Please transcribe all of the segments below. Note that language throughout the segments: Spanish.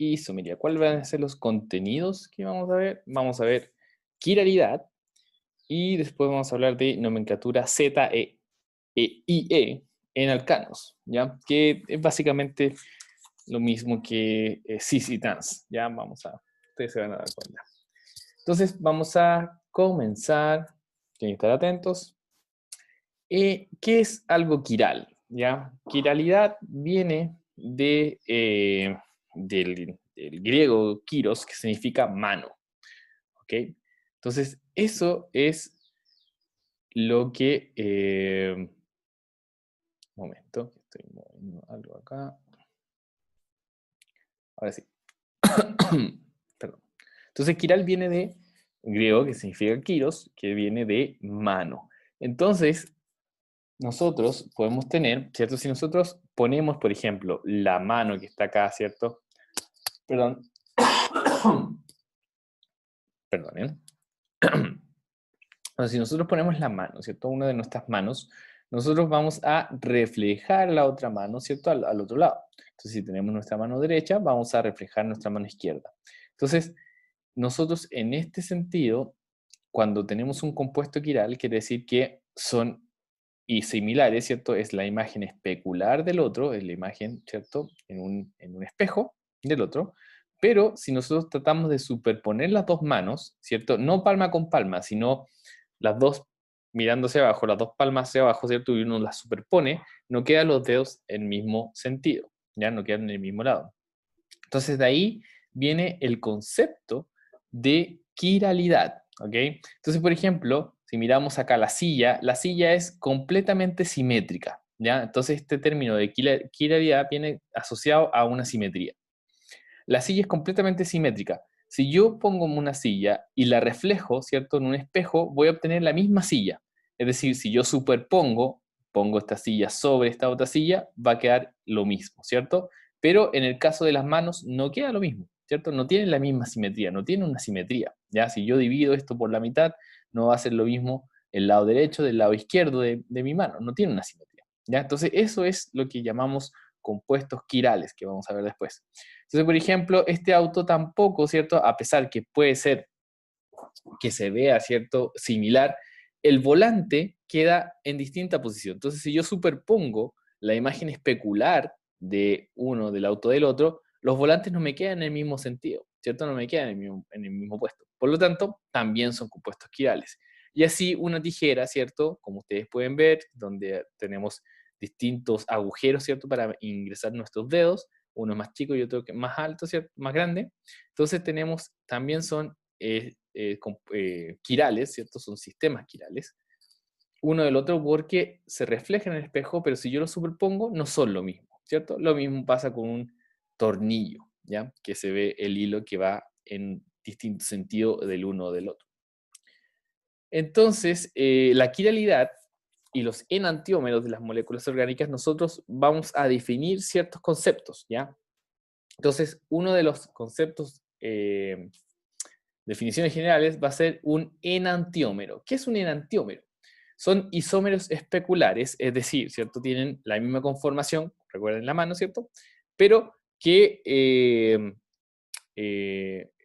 isomería. ¿Cuáles van a ser los contenidos que vamos a ver? Vamos a ver quiralidad y después vamos a hablar de nomenclatura Z, E, I, E en alcanos, ¿ya? Que es básicamente lo mismo que cis y trans, ¿ya? Ustedes se van a dar cuenta. Entonces, vamos a comenzar. Tienen que estar atentos. ¿Qué es algo quiral? ¿Ya? Quiralidad viene del griego kiros, que significa mano. ¿Ok? Entonces, eso es lo que... un momento, estoy moviendo algo acá. Ahora sí. Perdón. Entonces, quiral viene de griego, que significa kiros, que viene de mano. Entonces, nosotros podemos tener, ¿cierto? Si nosotros ponemos, por ejemplo, la mano que está acá, ¿cierto? Perdón. Perdonen. Entonces, si nosotros ponemos la mano, ¿cierto? Una de nuestras manos, nosotros vamos a reflejar la otra mano, ¿cierto? Al otro lado. Entonces, si tenemos nuestra mano derecha, vamos a reflejar nuestra mano izquierda. Entonces, nosotros en este sentido, cuando tenemos un compuesto quiral, quiere decir que son y similares, ¿cierto? Es la imagen especular del otro, es la imagen, ¿cierto? En un espejo del otro. Pero si nosotros tratamos de superponer las dos manos, ¿cierto? No palma con palma, sino las dos mirando hacia abajo, las dos palmas hacia abajo, ¿cierto? Y uno las superpone, no quedan los dedos en el mismo sentido, ¿ya? No quedan en el mismo lado. Entonces de ahí viene el concepto de quiralidad, ¿ok? Entonces, por ejemplo, si miramos acá la silla es completamente simétrica, ¿ya? Entonces este término de quiralidad viene asociado a una simetría. La silla es completamente simétrica. Si yo pongo una silla y la reflejo, ¿cierto? En un espejo, voy a obtener la misma silla. Es decir, si yo pongo esta silla sobre esta otra silla, va a quedar lo mismo, ¿cierto? Pero en el caso de las manos no queda lo mismo, ¿cierto? No tienen la misma simetría, no tienen una simetría, ¿ya? Si yo divido esto por la mitad, no va a ser lo mismo el lado derecho del lado izquierdo de mi mano, no tiene una simetría, ¿ya? Entonces eso es lo que llamamos compuestos quirales, que vamos a ver después. Entonces, por ejemplo, este auto tampoco, ¿cierto? A pesar que puede ser que se vea, ¿cierto? Similar, el volante queda en distinta posición. Entonces, si yo superpongo la imagen especular de uno del auto del otro, los volantes no me quedan en el mismo sentido, ¿cierto? No me quedan en el mismo puesto. Por lo tanto, también son compuestos quirales. Y así una tijera, ¿cierto? Como ustedes pueden ver, donde tenemos distintos agujeros, ¿cierto? Para ingresar nuestros dedos, uno más chico y otro más alto, ¿cierto? Más grande. Entonces tenemos, también son quirales, ¿cierto? Son sistemas quirales, uno del otro porque se refleja en el espejo, pero si yo los superpongo, no son lo mismo, ¿cierto? Lo mismo pasa con un tornillo, ¿ya? Que se ve el hilo que va en distinto sentido del uno o del otro. Entonces, la quiralidad y los enantiómeros de las moléculas orgánicas, nosotros vamos a definir ciertos conceptos, ¿ya? Entonces, uno de los conceptos, definiciones generales, va a ser un enantiómero. ¿Qué es un enantiómero? Son isómeros especulares, es decir, ¿cierto? Tienen la misma conformación, recuerden la mano, ¿cierto? Pero que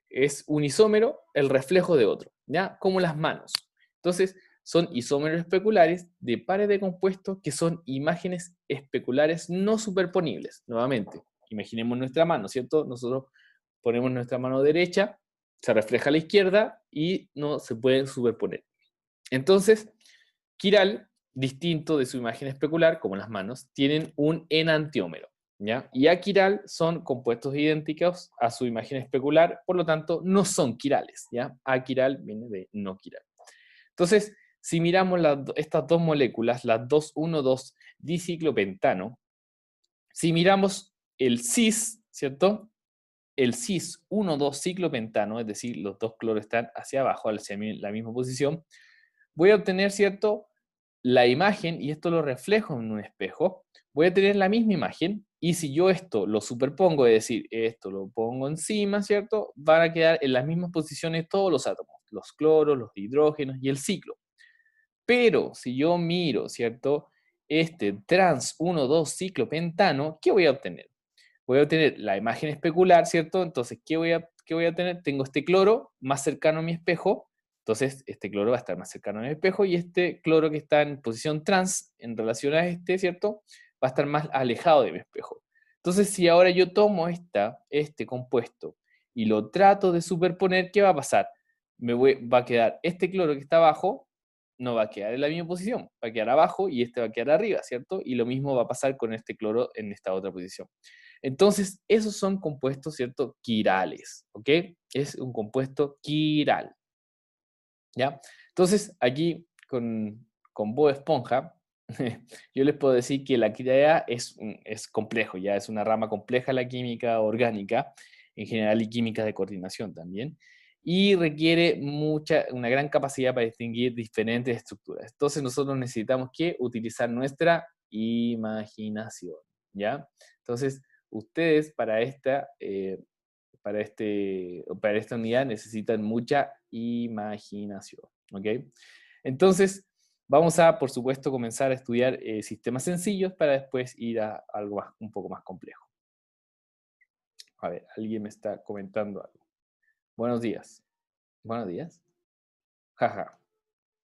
es un isómero el reflejo de otro, ¿ya? Como las manos. Entonces, son isómeros especulares de pares de compuestos que son imágenes especulares no superponibles. Nuevamente, imaginemos nuestra mano, ¿cierto? Nosotros ponemos nuestra mano derecha, se refleja a la izquierda y no se pueden superponer. Entonces, quiral, distinto de su imagen especular, como las manos, tienen un enantiómero, ¿ya? Y aquiral son compuestos idénticos a su imagen especular, por lo tanto, no son quirales, ¿ya? Aquiral viene de no quiral. Entonces, si miramos estas dos moléculas, las 2,1,2-diciclopentano, si miramos el cis, ¿cierto? El cis 1,2-ciclopentano, es decir, los dos cloros están hacia abajo, hacia la misma posición, voy a obtener, ¿cierto? La imagen, y esto lo reflejo en un espejo, voy a tener la misma imagen, y si yo esto lo superpongo, es decir, esto lo pongo encima, ¿cierto? Van a quedar en las mismas posiciones todos los átomos, los cloros, los hidrógenos y el ciclo. Pero si yo miro, ¿cierto? Este trans 1,2-ciclopentano, ¿qué voy a obtener? voy a obtener la imagen especular, ¿cierto? Entonces, qué voy a tener? Tengo este cloro más cercano a mi espejo, entonces este cloro va a estar más cercano a mi espejo, y este cloro que está en posición trans en relación a este, ¿cierto? Va a estar más alejado de mi espejo. Entonces, si ahora yo tomo este compuesto y lo trato de superponer, ¿qué va a pasar? Va a quedar este cloro que está abajo, no va a quedar en la misma posición, va a quedar abajo y este va a quedar arriba, ¿cierto? Y lo mismo va a pasar con este cloro en esta otra posición. Entonces, esos son compuestos, ¿cierto? Quirales, ¿ok? Es un compuesto quiral, ¿ya? Entonces, aquí con Bob Esponja, yo les puedo decir que la quiralidad es complejo, ya es una rama compleja la química orgánica, en general, y química de coordinación también, y requiere una gran capacidad para distinguir diferentes estructuras. Entonces, nosotros necesitamos que utilizar nuestra imaginación, ¿ya? Entonces, ustedes para esta unidad necesitan mucha imaginación, ¿ok? Entonces, vamos a, por supuesto, comenzar a estudiar sistemas sencillos para después ir a algo un poco más complejo. A ver, alguien me está comentando algo. Buenos días. Buenos días. Jaja.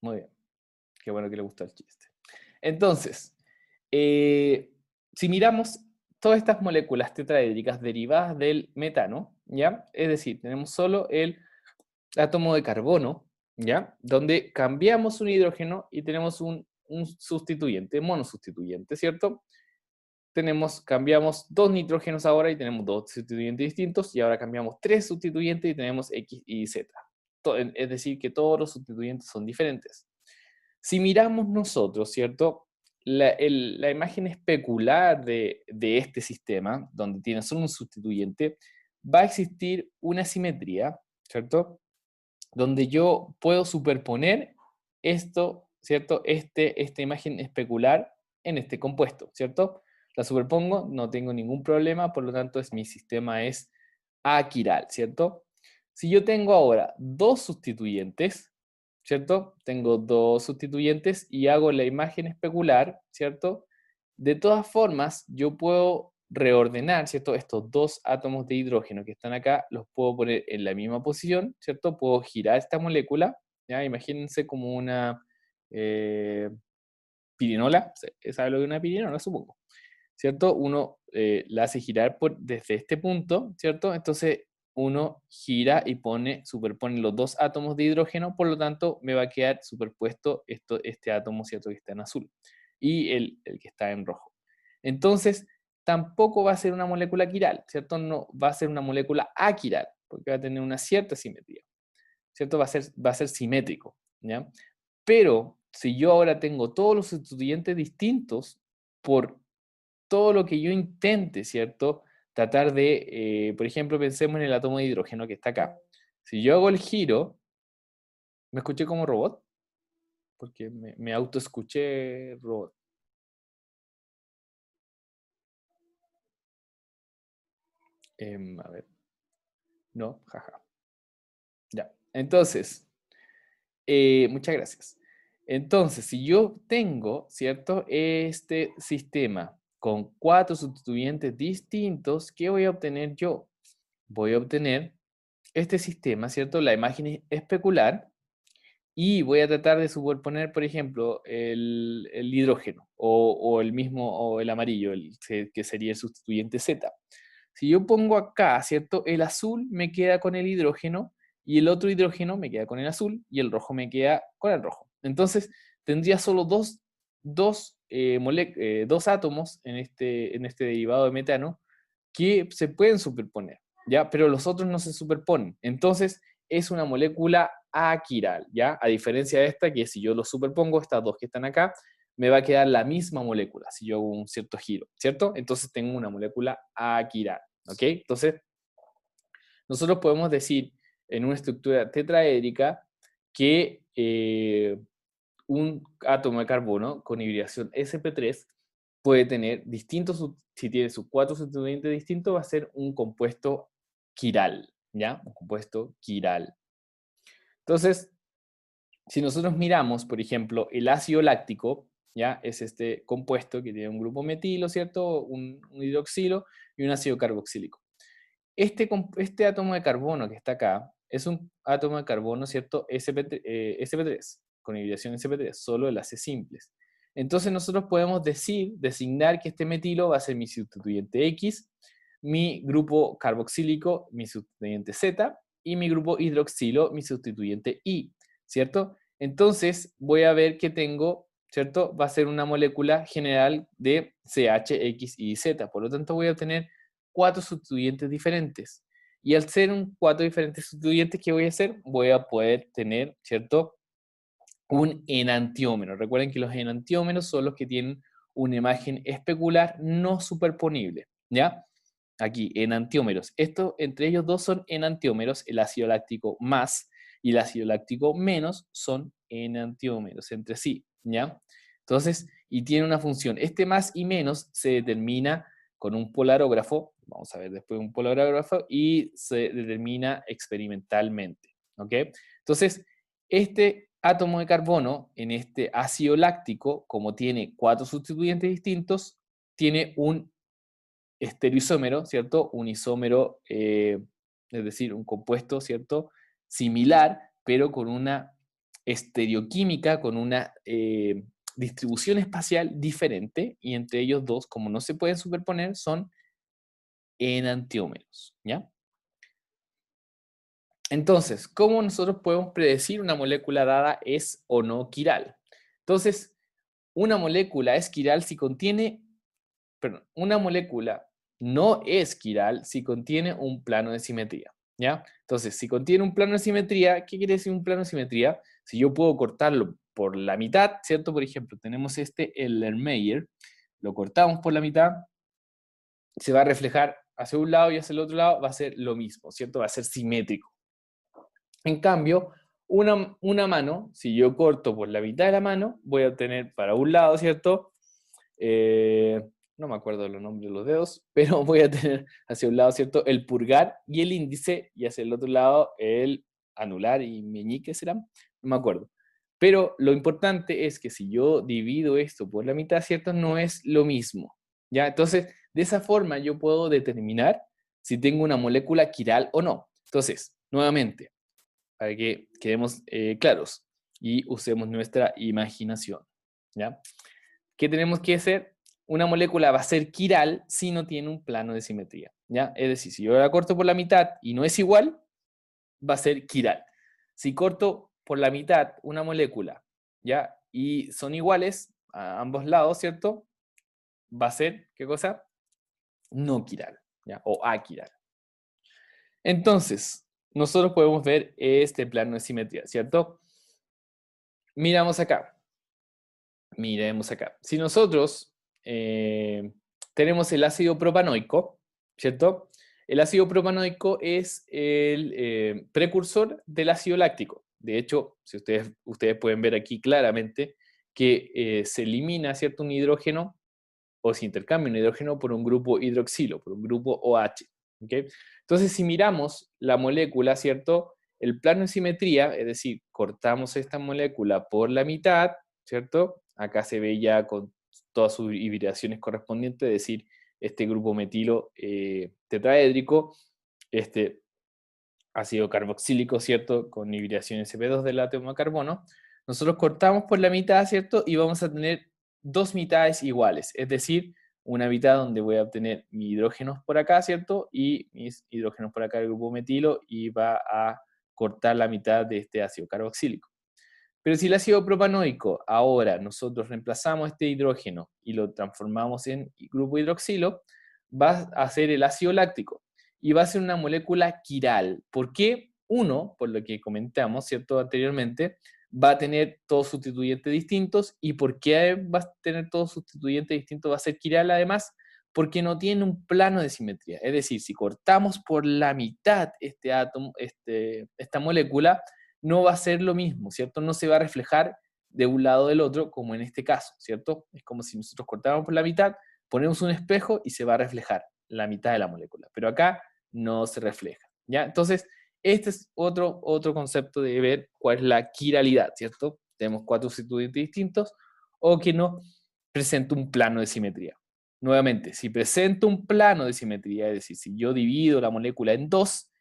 Muy bien. Qué bueno que le gustó el chiste. Entonces, si miramos todas estas moléculas tetraédricas derivadas del metano, ¿ya? Es decir, tenemos solo el átomo de carbono, ¿ya? Donde cambiamos un hidrógeno y tenemos un sustituyente, monosustituyente, ¿cierto? Cambiamos dos nitrógenos ahora y tenemos dos sustituyentes distintos, y ahora cambiamos tres sustituyentes y tenemos X y Z. Es decir, que todos los sustituyentes son diferentes. Si miramos nosotros, ¿cierto? La imagen especular de este sistema, donde tiene solo un sustituyente, va a existir una simetría, ¿cierto? Donde yo puedo superponer esto, ¿cierto? Esta imagen especular en este compuesto, ¿cierto? La superpongo, no tengo ningún problema, por lo tanto mi sistema es aquiral, ¿cierto? Si yo tengo ahora dos sustituyentes, ¿cierto? Tengo dos sustituyentes y hago la imagen especular, ¿cierto? De todas formas, yo puedo reordenar, ¿cierto? Estos dos átomos de hidrógeno que están acá, los puedo poner en la misma posición, ¿cierto? Puedo girar esta molécula, ¿ya? Imagínense como una pirinola, ¿sabe lo que es una pirinola? Supongo, ¿cierto? Uno la hace girar desde este punto, ¿cierto? Entonces uno gira y superpone los dos átomos de hidrógeno, por lo tanto me va a quedar superpuesto este átomo, ¿cierto? Que está en azul, y el que está en rojo. Entonces, tampoco va a ser una molécula quiral, ¿cierto? No va a ser una molécula aquiral, porque va a tener una cierta simetría, ¿cierto? Va a ser simétrico, ¿ya? Pero si yo ahora tengo todos los sustituyentes distintos, por todo lo que yo intente, ¿cierto? Tratar de, por ejemplo, pensemos en el átomo de hidrógeno que está acá. Si yo hago el giro, ¿me escuché como robot? Porque me autoescuché robot. A ver, no, jaja. Ya. Entonces, muchas gracias. Entonces, si yo tengo, ¿cierto? Este sistema con cuatro sustituyentes distintos, ¿qué voy a obtener yo? Voy a obtener este sistema, ¿cierto? La imagen especular, y voy a tratar de superponer, por ejemplo, el hidrógeno o el mismo, o el amarillo, que sería el sustituyente Z. Si yo pongo acá, ¿cierto? El azul me queda con el hidrógeno, y el otro hidrógeno me queda con el azul, y el rojo me queda con el rojo. Entonces, tendría solo dos átomos en este derivado de metano que se pueden superponer, ¿ya? Pero los otros no se superponen. Entonces, es una molécula aquiral, ¿ya? A diferencia de esta, que si yo lo superpongo, estas dos que están acá, me va a quedar la misma molécula si yo hago un cierto giro, ¿cierto? Entonces tengo una molécula aquiral, ¿ok? Entonces, nosotros podemos decir en una estructura tetraédrica que un átomo de carbono con hibridación sp3 puede tener si tiene sus cuatro sustituyentes distintos, va a ser un compuesto quiral, ¿ya? Un compuesto quiral. Entonces, si nosotros miramos, por ejemplo, el ácido láctico, ¿ya? Es este compuesto que tiene un grupo metilo, ¿cierto? Un hidroxilo y un ácido carboxílico. Este átomo de carbono que está acá es un átomo de carbono, ¿cierto? SP3, con hibridación SP3, solo enlaces simples. Entonces nosotros podemos designar que este metilo va a ser mi sustituyente X, mi grupo carboxílico, mi sustituyente Z, y mi grupo hidroxilo, mi sustituyente Y, ¿cierto? Entonces voy a ver que tengo, ¿cierto? Va a ser una molécula general de CH, X y Z. Por lo tanto voy a obtener 4 sustituyentes diferentes. Y al ser un 4 diferentes sustituyentes, ¿qué voy a hacer? Voy a poder tener, ¿cierto? Un enantiómero. Recuerden que los enantiómeros son los que tienen una imagen especular no superponible, ¿ya? Aquí, enantiómeros. Esto, entre ellos dos son enantiómeros, el ácido láctico más y el ácido láctico menos son enantiómeros entre sí, ¿ya? Entonces, y tiene una función. Este más y menos se determina con un polarógrafo, vamos a ver después un polarógrafo, y se determina experimentalmente, ¿ok? Entonces, este átomo de carbono en este ácido láctico, como tiene 4 sustituyentes distintos, tiene un estereoisómero, ¿cierto? Un isómero, es decir, un compuesto, ¿cierto? Similar, pero con una estereoquímica, con una distribución espacial diferente, y entre ellos dos, como no se pueden superponer, son enantiómeros, ¿ya? Entonces, ¿cómo nosotros podemos predecir una molécula dada es o no quiral? Entonces, una molécula es quiral si contiene, perdón, una molécula no es quiral si contiene un plano de simetría, ¿ya? Entonces, si contiene un plano de simetría, ¿qué quiere decir un plano de simetría? Si yo puedo cortarlo por la mitad, ¿cierto? Por ejemplo, tenemos este Erlenmeyer, lo cortamos por la mitad, se va a reflejar hacia un lado y hacia el otro lado, va a ser lo mismo, ¿cierto? Va a ser simétrico. En cambio, una mano, si yo corto por la mitad de la mano, voy a obtener para un lado, ¿cierto? Eh, no me acuerdo los nombres de los dedos, pero voy a tener hacia un lado, ¿cierto? El pulgar y el índice, y hacia el otro lado el anular y meñique, ¿será? No me acuerdo. Pero lo importante es que si yo divido esto por la mitad, ¿cierto? No es lo mismo, ¿ya? Entonces, de esa forma yo puedo determinar si tengo una molécula quiral o no. Entonces, nuevamente, para que quedemos claros y usemos nuestra imaginación, ¿ya? ¿Qué tenemos que hacer? Una molécula va a ser quiral si no tiene un plano de simetría, ¿ya? Es decir, si yo la corto por la mitad y no es igual, va a ser quiral. Si corto por la mitad una molécula, ¿ya? Y son iguales a ambos lados, ¿cierto? Va a ser, ¿qué cosa? No quiral, ¿ya? O aquiral. Entonces, nosotros podemos ver este plano de simetría, ¿cierto? Miramos acá. Miremos acá. Si nosotros tenemos el ácido propanoico, ¿cierto? El ácido propanoico es el precursor del ácido láctico. De hecho, si ustedes pueden ver aquí claramente que se elimina, ¿cierto? Un hidrógeno o se intercambia un hidrógeno por un grupo hidroxilo, por un grupo OH. ¿Okay? Entonces, si miramos la molécula, ¿cierto? El plano de simetría, es decir, cortamos esta molécula por la mitad, ¿cierto? Acá se ve ya con todas sus hibridaciones correspondientes, es decir, este grupo metilo tetraédrico, este ácido carboxílico, ¿cierto? Con hibridación sp2 del átomo de carbono. Nosotros cortamos por la mitad, ¿cierto? Y vamos a tener dos mitades iguales, es decir, una mitad donde voy a obtener mis hidrógenos por acá, ¿cierto? Y mis hidrógenos por acá del grupo metilo y va a cortar la mitad de este ácido carboxílico. Pero si el ácido propanoico ahora nosotros reemplazamos este hidrógeno y lo transformamos en grupo hidroxilo, va a ser el ácido láctico y va a ser una molécula quiral. ¿Por qué? Uno, por lo que comentamos, ¿cierto? Anteriormente, va a tener todos sustituyentes distintos. ¿Y por qué va a tener todos sustituyentes distintos? Va a ser quiral además, porque no tiene un plano de simetría. Es decir, si cortamos por la mitad este átomo, esta molécula, no va a ser lo mismo, ¿cierto? No se va a reflejar de un lado del otro, como en este caso, ¿cierto? Es como si nosotros cortáramos por la mitad, ponemos un espejo y se va a reflejar la mitad de la molécula, pero acá no se refleja, ¿ya? Entonces, este es otro concepto de ver cuál es la quiralidad, ¿cierto? Tenemos 4 sustituyentes distintos, o que no presenta un plano de simetría. Nuevamente, si presento un plano de simetría, es decir, si yo divido la molécula en dos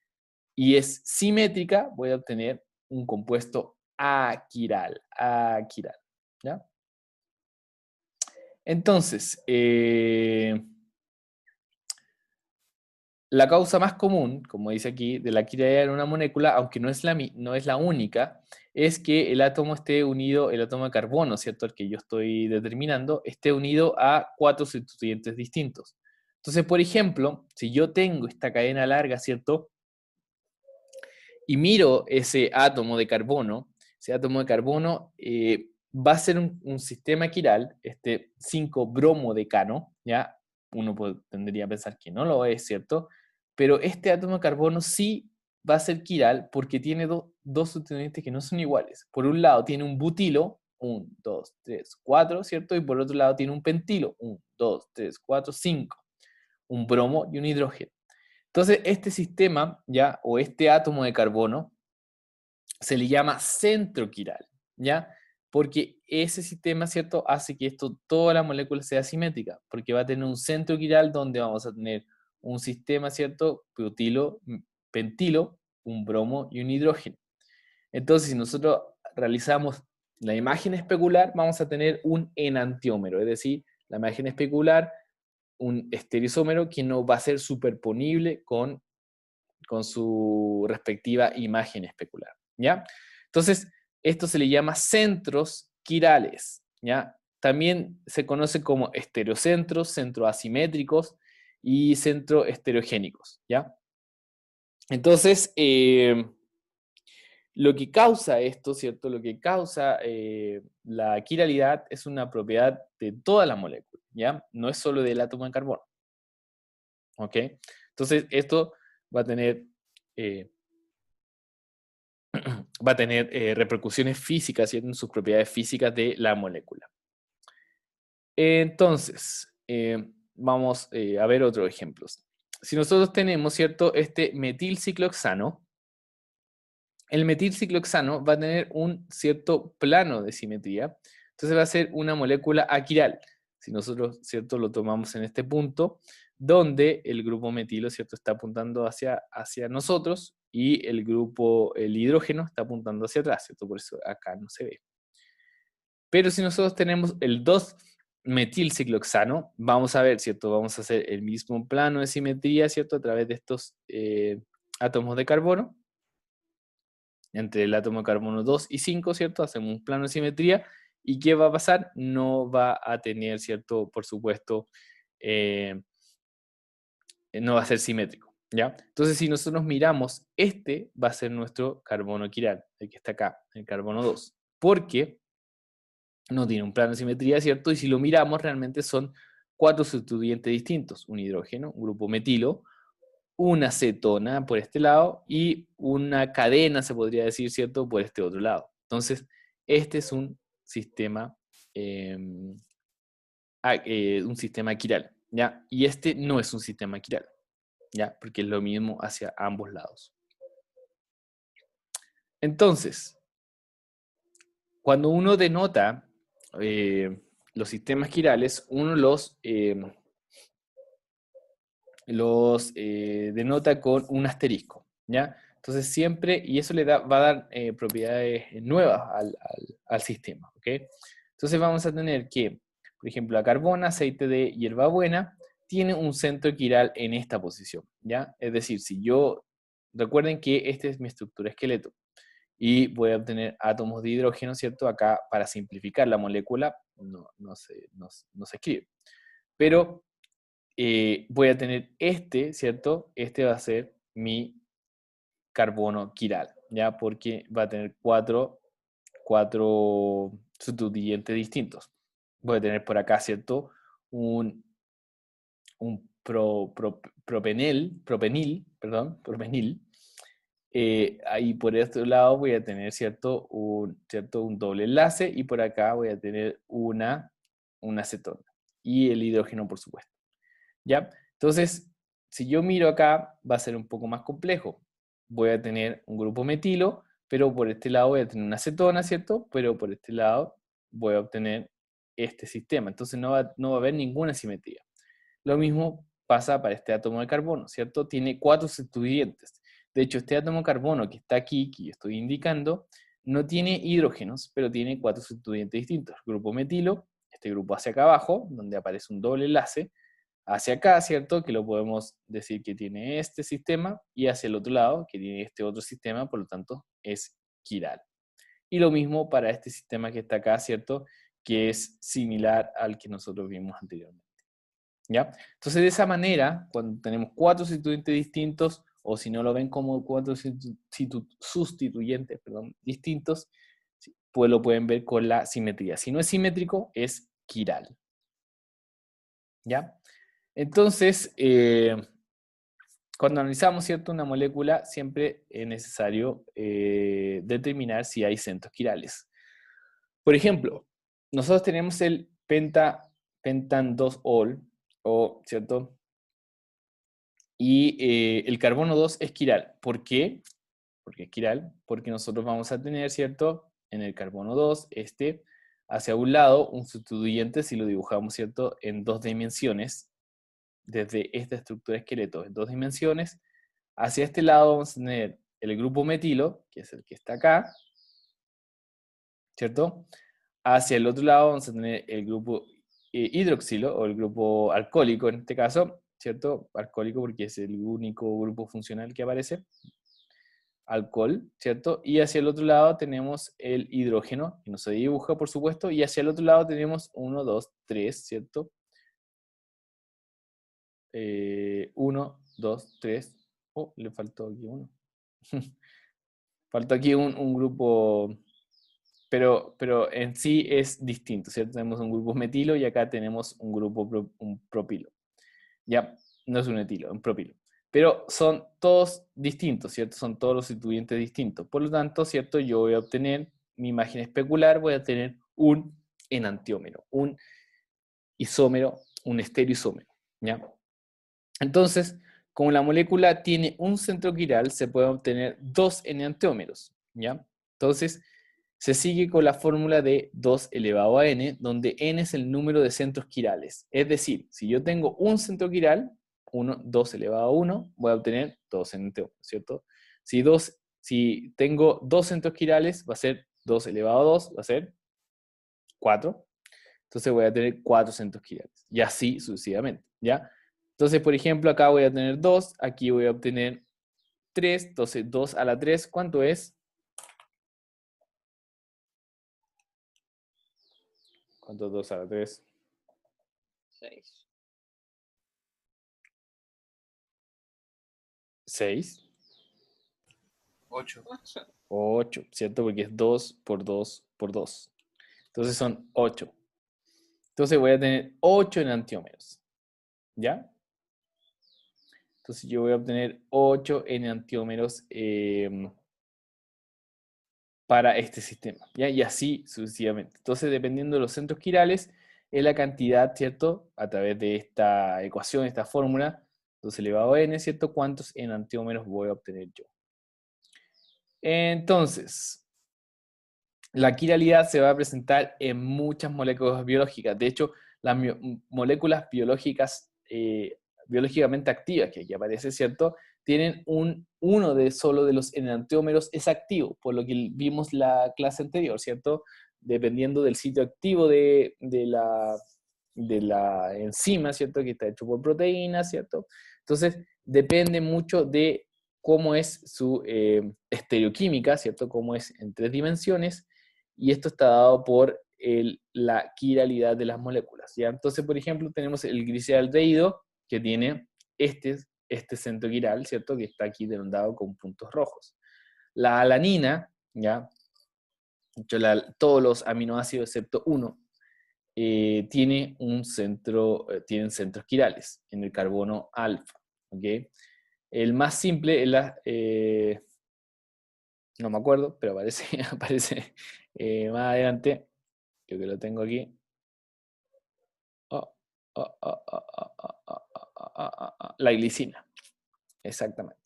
y es simétrica, voy a obtener un compuesto aquiral. Aquiral. ¿Ya? Entonces, la causa más común, como dice aquí, de la quiralidad en una molécula, aunque no es la única, es que el átomo esté unido, el átomo de carbono, ¿cierto? El que yo estoy determinando, esté unido a 4 sustituyentes distintos. Entonces, por ejemplo, si yo tengo esta cadena larga, ¿cierto? Y miro ese átomo de carbono, va a ser un sistema quiral, este 5-bromodecano, ¿ya? Uno tendría a pensar que no lo es, ¿cierto? Pero este átomo de carbono sí va a ser quiral porque tiene dos sustituyentes que no son iguales. Por un lado tiene un butilo, 1, 2, 3, 4, ¿cierto? Y por otro lado tiene un pentilo, 1, 2, 3, 4, 5. Un bromo y un hidrógeno. Entonces, este sistema, ¿ya? O este átomo de carbono, se le llama centro quiral, ¿ya? Porque ese sistema, ¿cierto?, hace que toda la molécula sea simétrica, porque va a tener un centro quiral donde vamos a tener un sistema, ¿cierto?, butilo, pentilo, un bromo y un hidrógeno. Entonces, si nosotros realizamos la imagen especular, vamos a tener un enantiómero, es decir, la imagen especular, un estereoisómero que no va a ser superponible con su respectiva imagen especular, ¿ya? Entonces, esto se le llama centros quirales, ¿ya? También se conoce como estereocentros, centros asimétricos y centros estereogénicos, ¿ya? Entonces, lo que causa esto, ¿cierto? Lo que causa la quiralidad es una propiedad de toda la molécula, ¿ya? No es solo del átomo de carbono, ¿ok? Entonces, esto va a tener eh, va a tener repercusiones físicas, ¿cierto? En sus propiedades físicas de la molécula. Entonces, vamos a ver otros ejemplos. Si nosotros tenemos, ¿cierto?, este metilciclohexano, el metilciclohexano va a tener un cierto plano de simetría, entonces va a ser una molécula aquiral. Si nosotros, ¿cierto?, lo tomamos en este punto, donde el grupo metilo, ¿cierto?, está apuntando hacia nosotros y el hidrógeno está apuntando hacia atrás, ¿cierto? Por eso acá no se ve. Pero si nosotros tenemos el 2-metilciclohexano, vamos a ver, ¿cierto? Vamos a hacer el mismo plano de simetría, ¿cierto? A través de estos átomos de carbono. Entre el átomo de carbono 2 y 5, ¿cierto? Hacemos un plano de simetría. ¿Y qué va a pasar? No va a tener, ¿cierto? Por supuesto, eh, no va a ser simétrico, ¿ya? Entonces, si nosotros miramos, este va a ser nuestro carbono quiral, el que está acá, el carbono 2. Porque no tiene un plano de simetría, ¿cierto? Y si lo miramos, realmente son 4 sustituyentes distintos. Un hidrógeno, un grupo metilo, una cetona por este lado y una cadena, se podría decir, ¿cierto?, por este otro lado. Entonces, este es un sistema quiral, ¿ya? Y este no es un sistema quiral, ¿ya? Porque es lo mismo hacia ambos lados. Entonces, cuando uno denota los sistemas quirales, uno los denota con un asterisco, ¿ya? Entonces siempre, y eso va a dar propiedades nuevas al sistema, ¿ok? Entonces vamos a tener que, por ejemplo, la carbona, aceite de hierbabuena, tiene un centro quiral en esta posición, ¿ya? Es decir, recuerden que esta es mi estructura esqueleto, y voy a obtener átomos de hidrógeno, ¿cierto? Acá, para simplificar la molécula, no se escribe. Pero voy a tener ¿cierto? Este va a ser mi carbono quiral, ¿ya? Porque va a tener cuatro sustituyentes distintos. Voy a tener por acá, ¿cierto? Un propenil. Ahí por este lado voy a tener, un doble enlace y por acá voy a tener una acetona. Y el hidrógeno, por supuesto. ¿Ya? Entonces, si yo miro acá, va a ser un poco más complejo. Voy a tener un grupo metilo, pero por este lado voy a tener una acetona, ¿cierto? Pero por este lado voy a obtener este sistema. Entonces no va a haber ninguna simetría. Lo mismo pasa para este átomo de carbono, ¿cierto? Tiene 4 sustituyentes. De hecho, este átomo de carbono que está aquí, que yo estoy indicando, no tiene hidrógenos, pero tiene 4 sustituyentes distintos. Grupo metilo, este grupo hacia acá abajo, donde aparece un doble enlace, hacia acá, ¿cierto? Que lo podemos decir que tiene este sistema, y hacia el otro lado, que tiene este otro sistema, por lo tanto, es quiral. Y lo mismo para este sistema que está acá, ¿cierto? Que es similar al que nosotros vimos anteriormente. ¿Ya? Entonces, de esa manera, cuando tenemos 4 sustituyentes distintos, o si no lo ven como 4 sustituyentes distintos, pues lo pueden ver con la simetría. Si no es simétrico, es quiral. ¿Ya? Entonces, cuando analizamos, ¿cierto?, una molécula, siempre es necesario determinar si hay centros quirales. Por ejemplo, nosotros tenemos el pentan 2-ol, ¿cierto? Y el carbono 2 es quiral. ¿Por qué? Porque es quiral, porque nosotros vamos a tener, ¿cierto?, en el carbono 2, hacia un lado, un sustituyente, si lo dibujamos, ¿cierto?, en 2 dimensiones, desde esta estructura esqueleto en 2 dimensiones, hacia este lado vamos a tener el grupo metilo, que es el que está acá, ¿cierto? Hacia el otro lado vamos a tener el grupo hidroxilo, o el grupo alcohólico en este caso, ¿cierto? Alcohólico porque es el único grupo funcional que aparece. Alcohol, ¿cierto? Y hacia el otro lado tenemos el hidrógeno, que no se dibuja, por supuesto, y hacia el otro lado tenemos 1, 2, 3, ¿cierto? 1, 2, 3. Oh, le faltó aquí uno. Faltó aquí un grupo, pero en sí es distinto, ¿cierto? Tenemos un grupo metilo y acá tenemos un grupo un propilo. Ya, no es un etilo, es un propilo. Pero son todos distintos, ¿cierto? Son todos los sustituyentes distintos. Por lo tanto, ¿cierto? Yo voy a obtener mi imagen especular, voy a tener un enantiómero, un isómero, un estereoisómero, ¿ya? Entonces, como la molécula tiene un centro quiral, se pueden obtener 2 enantiómeros, ¿ya? Entonces, se sigue con la fórmula de 2 elevado a n, donde n es el número de centros quirales. Es decir, si yo tengo un centro quiral, 2 elevado a 1, voy a obtener 2 enantiómeros, ¿cierto? Si tengo 2 centros quirales, va a ser 2 elevado a 2, va a ser 4. Entonces voy a tener 4 centros quirales. Y así sucesivamente, ¿ya? Entonces, por ejemplo, acá voy a tener 2, aquí voy a obtener 3, entonces 2 a la 3, ¿cuánto es? ¿Cuánto es 2 a la 3? 6. 6. 8. 8, ¿cierto? Porque es 2 por 2 por 2. Entonces son 8. Entonces voy a tener 8 enantiómeros. ¿Ya? Entonces yo voy a obtener 8 enantiómeros para este sistema, ¿ya? Y así sucesivamente. Entonces, dependiendo de los centros quirales, es la cantidad, ¿cierto? A través de esta ecuación, esta fórmula, 2 elevado a n, ¿cierto? ¿Cuántos enantiómeros voy a obtener yo? Entonces, la quiralidad se va a presentar en muchas moléculas biológicas. De hecho, las moléculas biológicas biológicamente activas, que aquí aparece, ¿cierto?, tienen uno de solo de los enantiómeros es activo, por lo que vimos la clase anterior, ¿cierto? Dependiendo del sitio activo de la enzima, ¿cierto?, que está hecho por proteínas, ¿cierto? Entonces, depende mucho de cómo es su estereoquímica, ¿cierto? Cómo es en 3 dimensiones, y esto está dado por la quiralidad de las moléculas, ¿ya? Entonces, por ejemplo, tenemos el gliceraldehído, que tiene este centro quiral, ¿cierto?, que está aquí denotado con puntos rojos. La alanina, ¿ya? Todos los aminoácidos excepto uno tienen centros quirales en el carbono alfa, ¿ok? El más simple es no me acuerdo, pero aparece más adelante. Creo que lo tengo aquí. La glicina, exactamente.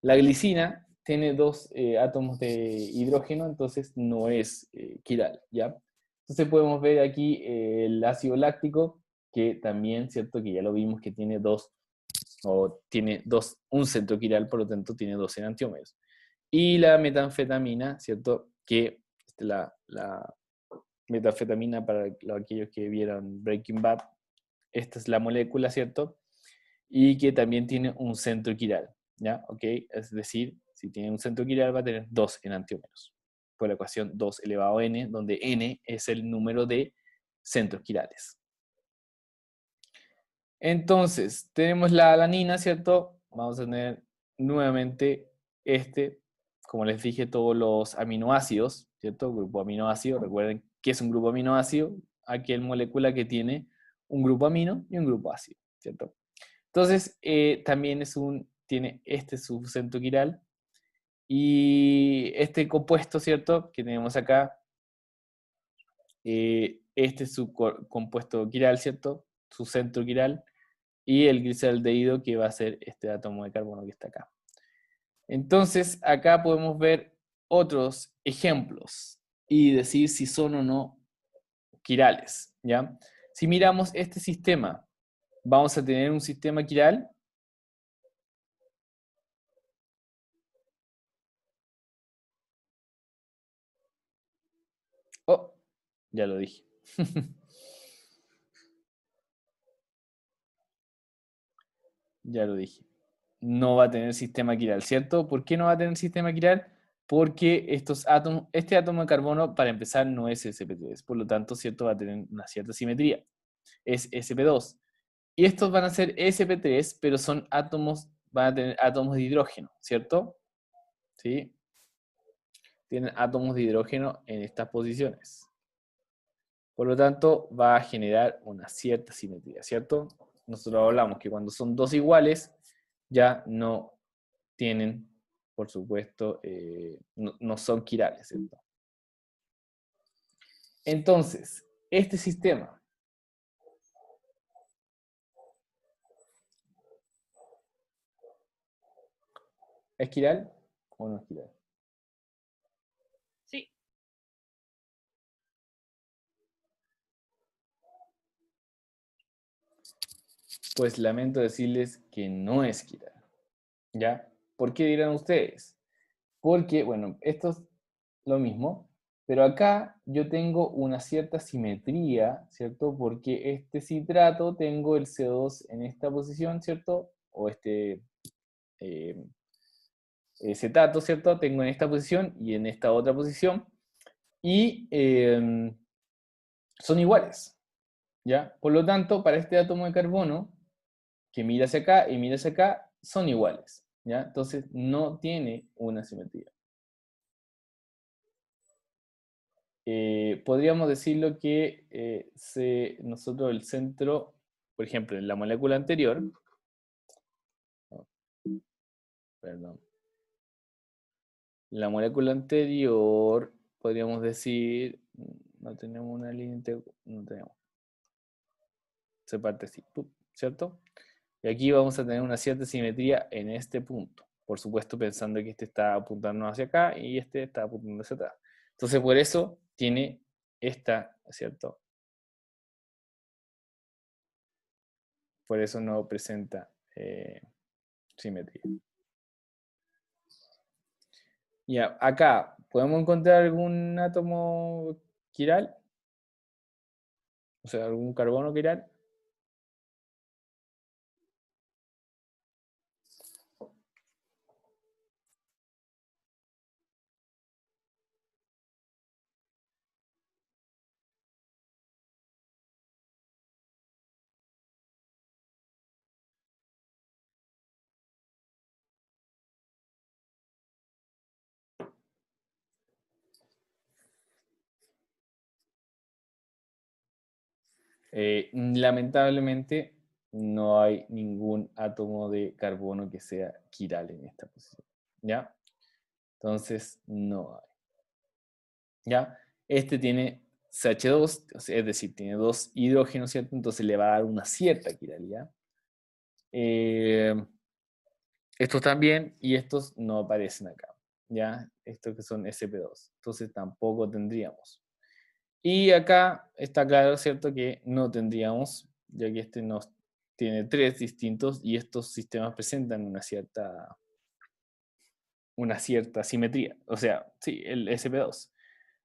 La glicina tiene 2 átomos de hidrógeno, entonces no es quiral, ¿ya? Entonces podemos ver aquí el ácido láctico, que también, ¿cierto? Que ya lo vimos que tiene un centro quiral, por lo tanto tiene 2 enantiómeros. Y la metanfetamina, ¿cierto? Que la metanfetamina, para aquellos que vieron Breaking Bad, esta es la molécula, ¿cierto? Y que también tiene un centro quiral, ¿ya? ¿Ok? Es decir, si tiene un centro quiral va a tener 2 enantiómeros, por la ecuación 2 elevado a n, donde n es el número de centros quirales. Entonces, tenemos la alanina, ¿cierto? Vamos a tener nuevamente como les dije, todos los aminoácidos, ¿cierto? Grupo aminoácido, recuerden que es un grupo aminoácido, aquel molécula que tiene un grupo amino y un grupo ácido, ¿cierto? Entonces, también tiene su centro quiral y este compuesto, ¿cierto? Que tenemos acá, este es su compuesto quiral, ¿cierto? Su centro quiral y el glicaldehído que va a ser este átomo de carbono que está acá. Entonces, acá podemos ver otros ejemplos y decir si son o no quirales, ¿ya? Si miramos este sistema, vamos a tener un sistema quiral. Oh, ya lo dije. Ya lo dije. No va a tener sistema quiral, ¿cierto? ¿Por qué no va a tener sistema quiral? Porque este átomo de carbono, para empezar, no es sp3. Por lo tanto, ¿cierto? Va a tener una cierta simetría. Es sp2. Y estos van a ser sp3, pero van a tener átomos de hidrógeno, ¿cierto? ¿Sí? Tienen átomos de hidrógeno en estas posiciones. Por lo tanto, va a generar una cierta simetría, ¿cierto? Nosotros hablamos que cuando son dos iguales, ya no tienen, por supuesto, no son quirales, ¿cierto? Entonces, este sistema ¿es quiral o no es quiral? Sí. Pues lamento decirles que no es quiral, ¿ya? ¿Por qué dirán ustedes? Porque, bueno, esto es lo mismo, pero acá yo tengo una cierta simetría, ¿cierto? Porque este citrato tengo el CO2 en esta posición, ¿cierto? O eh, cetato, ¿cierto? Tengo en esta posición y en esta otra posición. Y son iguales, ¿ya? Por lo tanto, para este átomo de carbono, que mira hacia acá y mira hacia acá, son iguales, ¿ya? Entonces, no tiene una simetría. Podríamos decirlo que nosotros el centro, por ejemplo, en la molécula anterior, perdón, la molécula anterior, podríamos decir, no tenemos una línea, no tenemos, se parte así, ¿cierto? Y aquí vamos a tener una cierta simetría en este punto, por supuesto pensando que este está apuntando hacia acá y este está apuntando hacia atrás. Entonces, por eso tiene esta, ¿cierto? Por eso no presenta simetría. Ya, acá, ¿podemos encontrar algún átomo quiral? O sea, algún carbono quiral. Lamentablemente, no hay ningún átomo de carbono que sea quiral en esta posición. ¿Ya? Entonces, no hay. ¿Ya? Este tiene CH2, es decir, tiene 2 hidrógenos, ¿cierto? Entonces le va a dar una cierta quiralidad. Estos también, y estos no aparecen acá, ¿ya? Estos que son sp2. Entonces tampoco tendríamos. Y acá está claro, ¿cierto? Que no tendríamos, ya que este nos tiene 3 distintos y estos sistemas presentan una cierta simetría. O sea, sí, el SP2.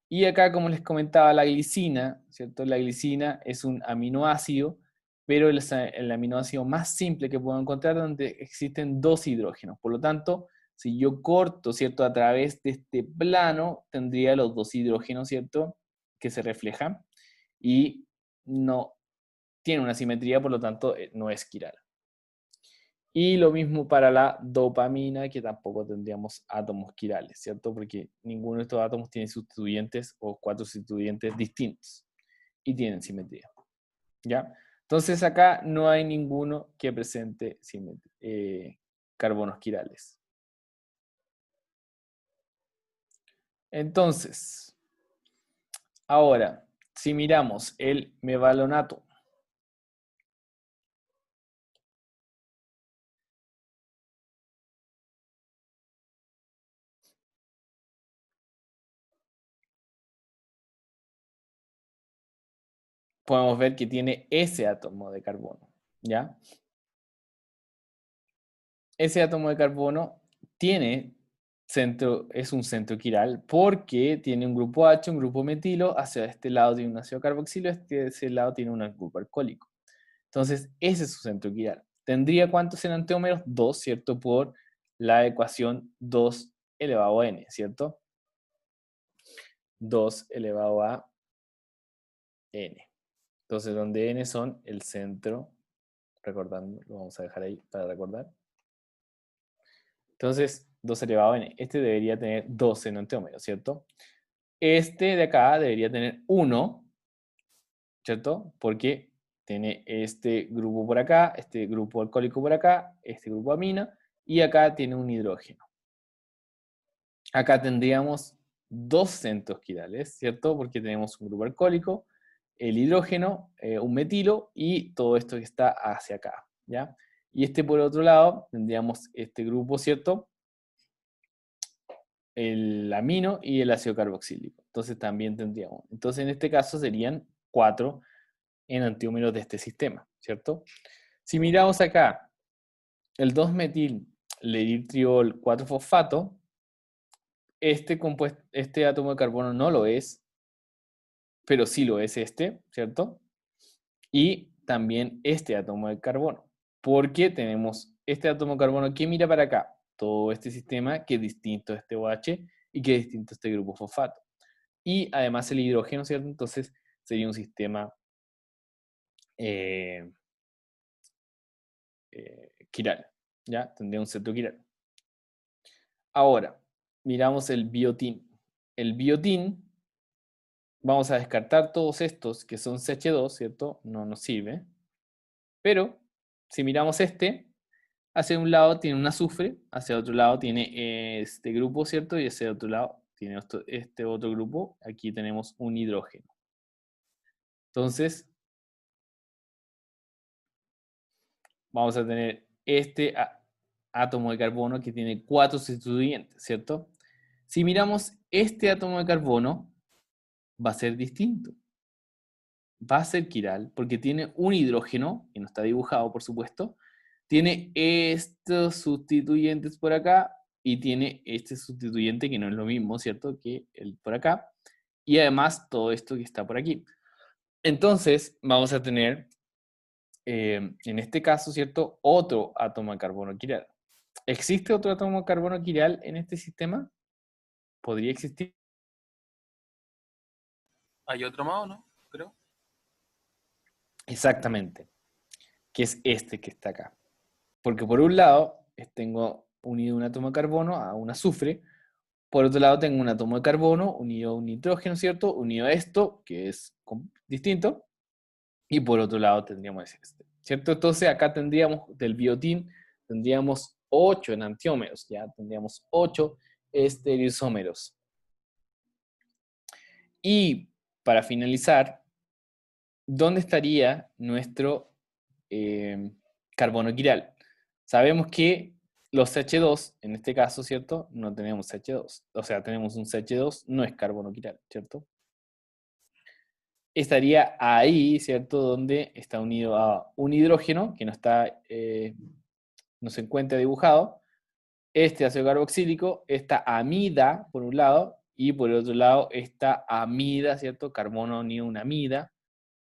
Y acá, como les comentaba, la glicina, ¿cierto? La glicina es un aminoácido, pero el aminoácido más simple que puedo encontrar donde existen 2 hidrógenos. Por lo tanto, si yo corto, ¿cierto? A través de este plano, tendría los 2 hidrógenos, ¿cierto? Que se reflejan y no tiene una simetría, por lo tanto, no es quiral. Y lo mismo para la dopamina, que tampoco tendríamos átomos quirales, ¿cierto? Porque ninguno de estos átomos tiene sustituyentes o 4 sustituyentes distintos y tienen simetría, ¿ya? Entonces acá no hay ninguno que presente carbonos quirales. Entonces, ahora, si miramos el mevalonato, podemos ver que tiene ese átomo de carbono, ¿ya? Ese átomo de carbono tiene es un centro quiral porque tiene un grupo H, un grupo metilo, hacia este lado tiene un ácido carboxilo, ese lado tiene un grupo alcohólico. Entonces, ese es su centro quiral. ¿Tendría cuántos enantiómeros? 2, ¿cierto? Por la ecuación 2 elevado a n, ¿cierto? 2 elevado a n. Entonces, donde n son el centro, recordando, lo vamos a dejar ahí para recordar. Entonces, 2 elevado a n. Este debería tener 12 enantiómeros, ¿cierto? Este de acá debería tener 1, ¿cierto? Porque tiene este grupo por acá, este grupo alcohólico por acá, este grupo amina, y acá tiene un hidrógeno. Acá tendríamos 2 centros quirales, ¿cierto? Porque tenemos un grupo alcohólico, el hidrógeno, un metilo, y todo esto que está hacia acá, ¿ya? Y este por otro lado, tendríamos este grupo, ¿cierto? El amino y el ácido carboxílico. Entonces también tendríamos. Entonces en este caso serían 4 enantiómeros de este sistema, ¿cierto? Si miramos acá, el 2-metil lediltriol 4-fosfato, este átomo de carbono no lo es, pero sí lo es este, ¿cierto? Y también este átomo de carbono, porque tenemos este átomo de carbono que mira para acá, todo este sistema que es distinto a este OH y que es distinto a este grupo fosfato. Y además el hidrógeno, ¿cierto? Entonces sería un sistema eh, quiral, ¿ya? Tendría un centro quiral. Ahora, miramos el biotin. El biotin, vamos a descartar todos estos que son CH2, ¿cierto? No nos sirve. Pero, si miramos este, hacia un lado tiene un azufre, hacia otro lado tiene este grupo, ¿cierto? Y hacia otro lado tiene este otro grupo. Aquí tenemos un hidrógeno. Entonces, vamos a tener este átomo de carbono que tiene 4 sustituyentes, ¿cierto? Si miramos este átomo de carbono, va a ser distinto. Va a ser quiral porque tiene un hidrógeno, que no está dibujado, por supuesto, tiene estos sustituyentes por acá y tiene este sustituyente que no es lo mismo, ¿cierto? Que el por acá. Y además todo esto que está por aquí. Entonces, vamos a tener, en este caso, ¿cierto? Otro átomo de carbono quiral. ¿Existe otro átomo de carbono quiral en este sistema? ¿Podría existir? ¿Hay otro más o no? Creo. Exactamente, que es este que está acá. Porque por un lado tengo unido un átomo de carbono a un azufre, por otro lado tengo un átomo de carbono unido a un nitrógeno, ¿cierto? Unido a esto, que es distinto, y por otro lado tendríamos este, ¿cierto? Entonces acá tendríamos del biotin, tendríamos 8 enantiómeros, ya tendríamos 8 estereoisómeros. Y para finalizar, ¿dónde estaría nuestro carbono quiral? Sabemos que los CH2, en este caso, ¿cierto? No tenemos CH2. O sea, tenemos un CH2, no es carbono quiral, ¿cierto? estaría ahí, ¿cierto? Donde está unido a un hidrógeno, que no está, no se encuentra dibujado, este ácido carboxílico, esta amida, por un lado, y por el otro lado, esta amida, ¿cierto? Carbono unido a una amida,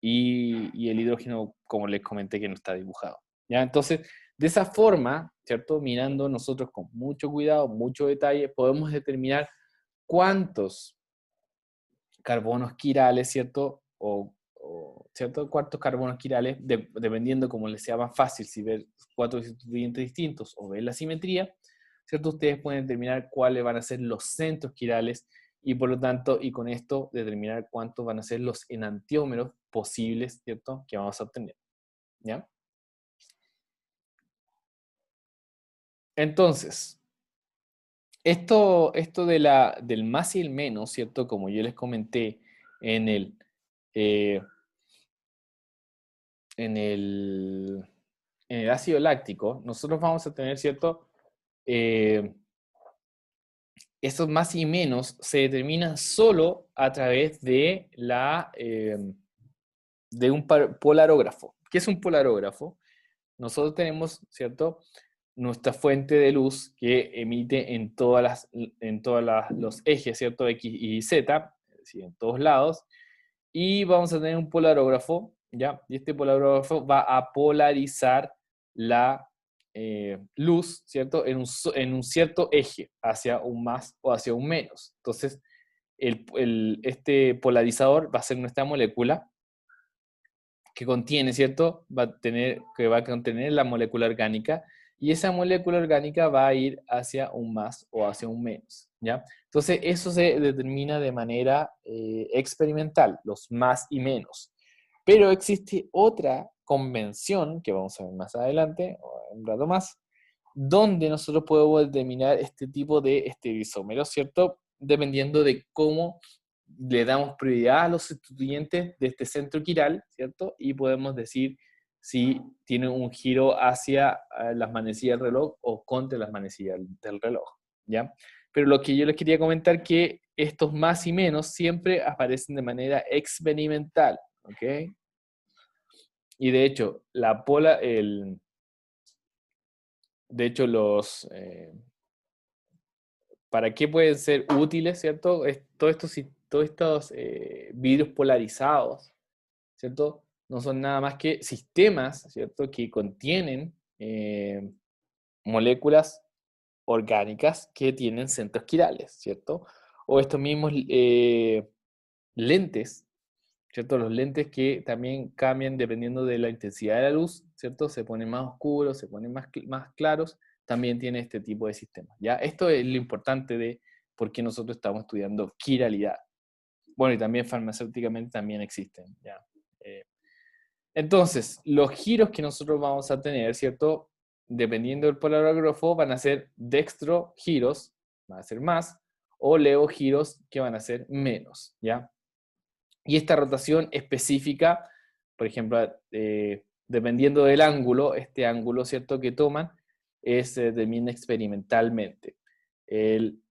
y el hidrógeno, como les comenté, que no está dibujado. ¿Ya? Entonces, de esa forma, ¿cierto? Mirando nosotros con mucho cuidado, mucho detalle, podemos determinar cuántos carbonos quirales, ¿cierto? ¿Cierto? Cuántos carbonos quirales, dependiendo como les sea más fácil, si ver cuatro sustituyentes distintos o ver la simetría, ¿cierto? Ustedes pueden determinar cuáles van a ser los centros quirales y por lo tanto, y con esto, determinar cuántos van a ser los enantiómeros posibles, ¿cierto? Que vamos a obtener, ¿ya? Entonces, esto del más y el menos, ¿cierto? Como yo les comenté en el, eh, en el, en el ácido láctico, nosotros vamos a tener, ¿cierto? Eh, Esos más y menos se determinan solo a través de un polarógrafo. ¿Qué es un polarógrafo? Nosotros tenemos, ¿cierto? Nuestra fuente de luz que emite en todos los ejes, ¿cierto? X y Z, es decir, en todos lados. Y vamos a tener un polarógrafo, ¿ya? Y este polarógrafo va a polarizar la luz, ¿cierto? En un cierto eje, hacia un más o hacia un menos. Entonces, este polarizador va a ser nuestra molécula que contiene, ¿cierto? Que va a contener la molécula orgánica y esa molécula orgánica va a ir hacia un más o hacia un menos, ¿ya? Entonces, eso se determina de manera experimental, los más y menos. Pero existe otra convención, que vamos a ver más adelante, o un rato más, donde nosotros podemos determinar este tipo de estereoisómeros, ¿cierto? Dependiendo de cómo le damos prioridad a los sustituyentes de este centro quiral, ¿cierto? Y podemos decir si tiene un giro hacia las manecillas del reloj o contra las manecillas del reloj, ¿ya? Pero lo que yo les quería comentar que estos más y menos siempre aparecen de manera experimental, ¿ok? Y de hecho, de hecho ¿para qué pueden ser útiles, cierto? Todos estos vidrios polarizados, ¿cierto? No son nada más que sistemas, ¿cierto? Que contienen moléculas orgánicas que tienen centros quirales, ¿cierto? O estos mismos lentes, ¿cierto? Los lentes que también cambian dependiendo de la intensidad de la luz, ¿cierto? Se ponen más oscuros, se ponen más claros, también tiene este tipo de sistemas, ¿ya? Esto es lo importante de por qué nosotros estamos estudiando quiralidad. Bueno, y también farmacéuticamente también existen, ¿ya? Eh, entonces, los giros que nosotros vamos a tener, ¿cierto? Dependiendo del polarógrafo, van a ser dextro giros, van a ser más, o leo giros que van a ser menos, ¿ya? Y esta rotación específica, por ejemplo, dependiendo del ángulo, este ángulo, ¿cierto?, que toman, se determina experimentalmente. El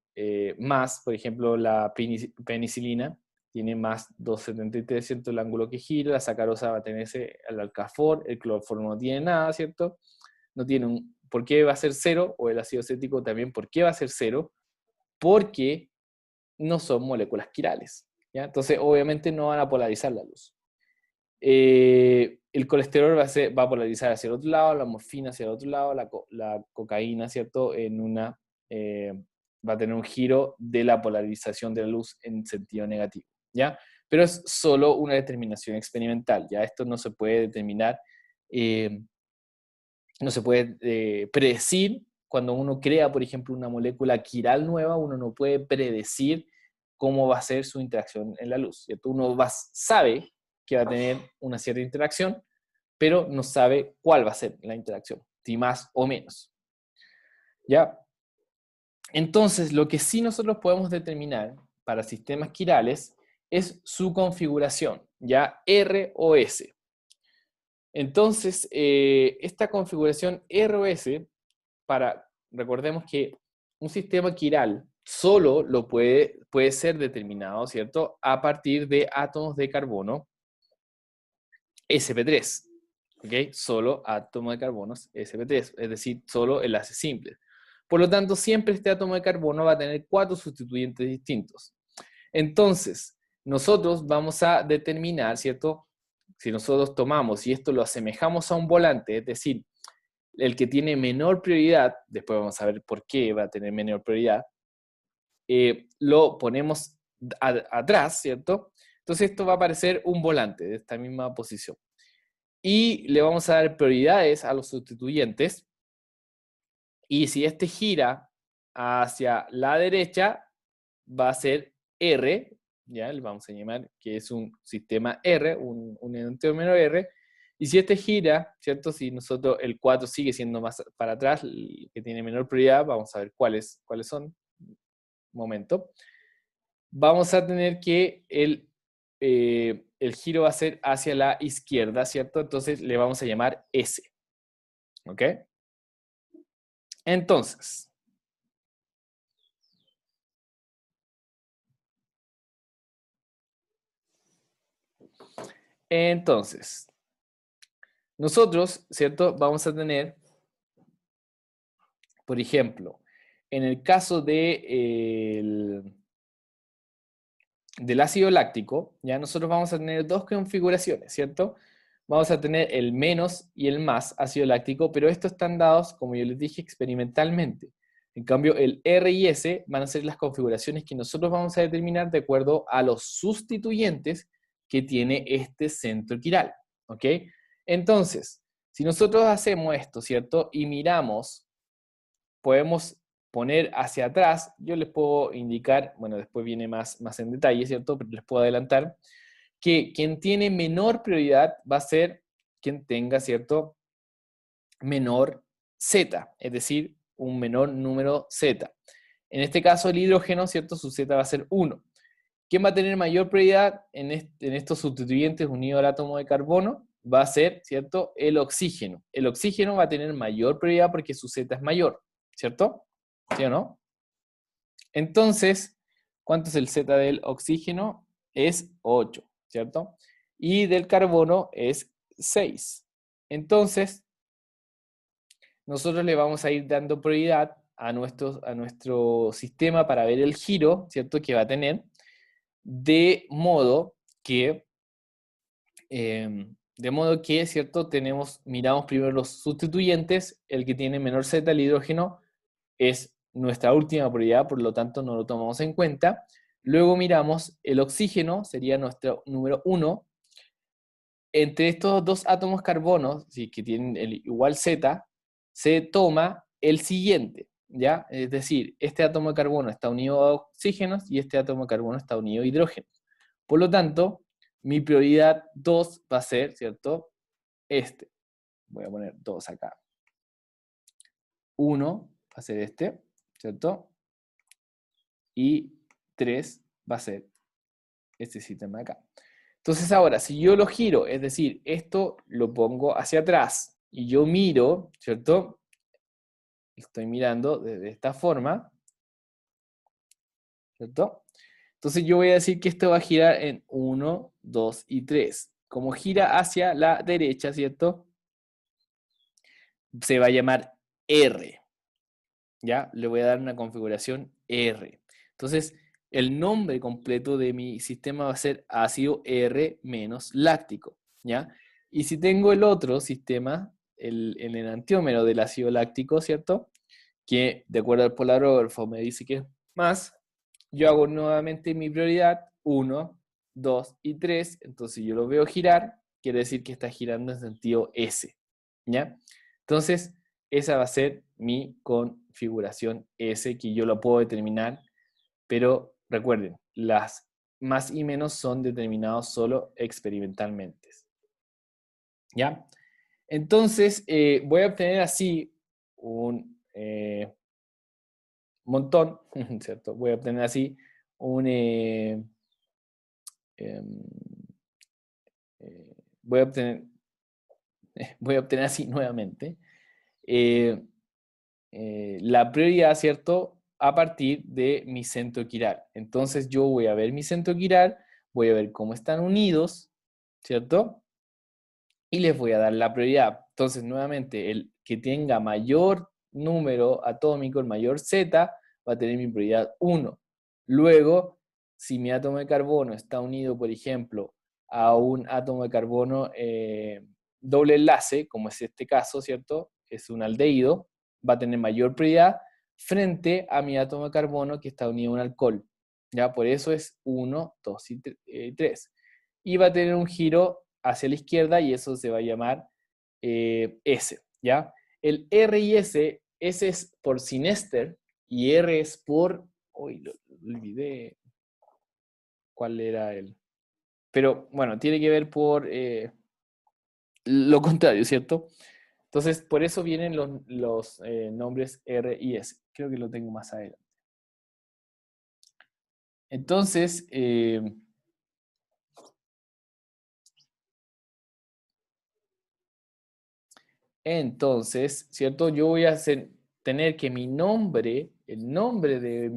más, por ejemplo, la penicilina tiene más 273, ¿cierto?, el ángulo que gira, la sacarosa va a tener ese, el alcafor, el cloroformo no tiene nada, ¿cierto? No tiene ¿por qué va a ser cero? O el ácido acético también, ¿por qué va a ser cero? Porque no son moléculas quirales, ¿ya? Entonces, obviamente no van a polarizar la luz. El colesterol va a polarizar hacia el otro lado, la morfina hacia el otro lado, la cocaína, ¿cierto? Va a tener un giro de la polarización de la luz en sentido negativo, ¿ya? Pero es solo una determinación experimental, ¿ya? Esto no se puede determinar, no se puede predecir. Cuando uno crea, por ejemplo, una molécula quiral nueva, uno no puede predecir cómo va a ser su interacción en la luz, ¿cierto? Sabe que va a tener una cierta interacción, pero no sabe cuál va a ser la interacción, si más o menos. ¿Ya? Entonces, lo que sí nosotros podemos determinar para sistemas quirales es su configuración, ya R o S. Entonces, esta configuración R o S, recordemos que un sistema quiral solo puede ser determinado, ¿cierto? A partir de átomos de carbono sp3, ¿ok? Solo átomo de carbono sp3, es decir, solo enlaces simples. Por lo tanto, siempre este átomo de carbono va a tener 4 sustituyentes distintos. Entonces, nosotros vamos a determinar, ¿cierto? Si nosotros tomamos y esto lo asemejamos a un volante, es decir, el que tiene menor prioridad, después vamos a ver por qué va a tener menor prioridad, lo ponemos atrás, ¿cierto? Entonces esto va a aparecer un volante de esta misma posición. Y le vamos a dar prioridades a los sustituyentes. Y si este gira hacia la derecha, va a ser R, ya le vamos a llamar que es un sistema R, un enantiómero R. Y si este gira, ¿cierto? Si nosotros el 4 sigue siendo más para atrás, el que tiene menor prioridad, vamos a ver cuáles son. Momento. Vamos a tener que el giro va a ser hacia la izquierda, ¿cierto? Entonces le vamos a llamar S. ¿Ok? Entonces, nosotros, ¿cierto? Vamos a tener, por ejemplo, en el caso del ácido láctico, ya nosotros vamos a tener dos configuraciones, ¿cierto? Vamos a tener el menos y el más ácido láctico, pero estos están dados, como yo les dije, experimentalmente. En cambio, el R y S van a ser las configuraciones que nosotros vamos a determinar de acuerdo a los sustituyentes que tiene este centro quiral, ¿ok? Entonces, si nosotros hacemos esto, ¿cierto? Y miramos, podemos poner hacia atrás, yo les puedo indicar, bueno, después viene más en detalle, ¿cierto? Pero les puedo adelantar, que quien tiene menor prioridad va a ser quien tenga, ¿cierto? Menor Z, es decir, un menor número Z. En este caso, el hidrógeno, ¿cierto? Su Z va a ser 1. ¿Quién va a tener mayor prioridad en estos sustituyentes unidos al átomo de carbono? Va a ser, ¿cierto? El oxígeno. El oxígeno va a tener mayor prioridad porque su Z es mayor, ¿cierto? ¿Sí o no? Entonces, ¿cuánto es el Z del oxígeno? Es 8, ¿cierto? Y del carbono es 6. Entonces, nosotros le vamos a ir dando prioridad a nuestro sistema para ver el giro, ¿cierto? Que va a tener, de modo que, ¿cierto? Miramos primero los sustituyentes, el que tiene menor Z, el hidrógeno, es nuestra última prioridad, por lo tanto no lo tomamos en cuenta. Luego miramos el oxígeno, sería nuestro número 1. Entre estos dos átomos carbonos, ¿sí? Que tienen el igual Z, se toma el siguiente, ¿ya? Es decir, este átomo de carbono está unido a oxígenos y este átomo de carbono está unido a hidrógeno. Por lo tanto, mi prioridad 2 va a ser, ¿cierto? Este. Voy a poner 2 acá. 1 va a ser este, ¿cierto? Y 3 va a ser este sistema de acá. Entonces ahora, si yo lo giro, es decir, esto lo pongo hacia atrás y yo miro, ¿cierto? Estoy mirando de esta forma, ¿cierto? Entonces yo voy a decir que esto va a girar en 1, 2 y 3. Como gira hacia la derecha, ¿cierto? Se va a llamar R. ¿Ya? Le voy a dar una configuración R. Entonces, el nombre completo de mi sistema va a ser ácido R menos láctico, ¿ya? Y si tengo el otro sistema, el enantiómero del ácido láctico, ¿cierto? Que de acuerdo al polarógrafo me dice que es más, yo hago nuevamente mi prioridad, 1, 2 y 3, entonces yo lo veo girar, quiere decir que está girando en sentido S, ¿ya? Entonces, esa va a ser mi configuración S, que yo la puedo determinar, pero recuerden, las más y menos son determinados solo experimentalmente, ¿ya? Entonces, voy a obtener así un montón, ¿cierto? Voy a obtener así un... em, voy a obtener, voy a obtener así nuevamente la prioridad, ¿cierto? A partir de mi centro quiral. Entonces yo voy a ver mi centro quiral, voy a ver cómo están unidos, ¿cierto? y les voy a dar la prioridad. Entonces, nuevamente, el que tenga mayor número atómico, el mayor Z, va a tener mi prioridad 1. Luego, si mi átomo de carbono está unido, por ejemplo, a un átomo de carbono doble enlace, como es este caso, ¿cierto? Es un aldehído, va a tener mayor prioridad frente a mi átomo de carbono que está unido a un alcohol. ¿Ya? Por eso es 1, 2 y 3. Y va a tener un giro hacia la izquierda y eso se va a llamar S, ¿ya? El R y S, S es por sinester y R es por... Uy, lo olvidé cuál era el... Pero bueno, tiene que ver por lo contrario, ¿cierto? Entonces, por eso vienen los nombres R y S. Creo que lo tengo más adelante. Entonces, ¿cierto? Yo voy a tener que mi nombre, el nombre de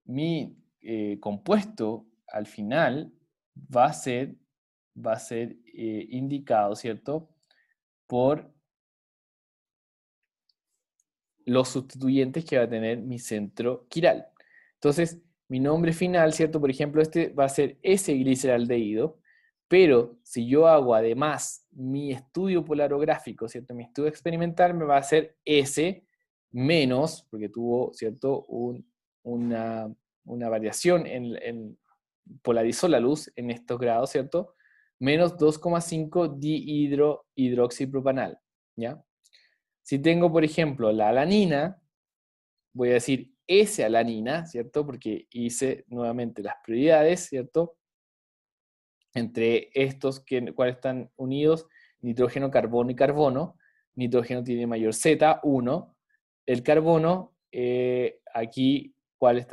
mi compuesto al final va a ser, indicado, ¿cierto? Por los sustituyentes que va a tener mi centro quiral. Entonces, mi nombre final, ¿cierto? Por ejemplo, este va a ser S-gliceraldehído, pero si yo hago además mi estudio polarográfico, ¿cierto? Mi estudio experimental me va a hacer S menos, porque tuvo, ¿cierto? Una, variación polarizó la luz en estos grados, ¿cierto? Menos 2,5 dihidroxipropanal, ¿ya? Si tengo, por ejemplo, la alanina, voy a decir S-alanina, ¿cierto? Porque hice nuevamente las prioridades, ¿cierto? Entre estos, ¿cuáles están unidos? Nitrógeno, carbono y carbono. Nitrógeno tiene mayor Z, 1. El carbono, aquí, ¿cuál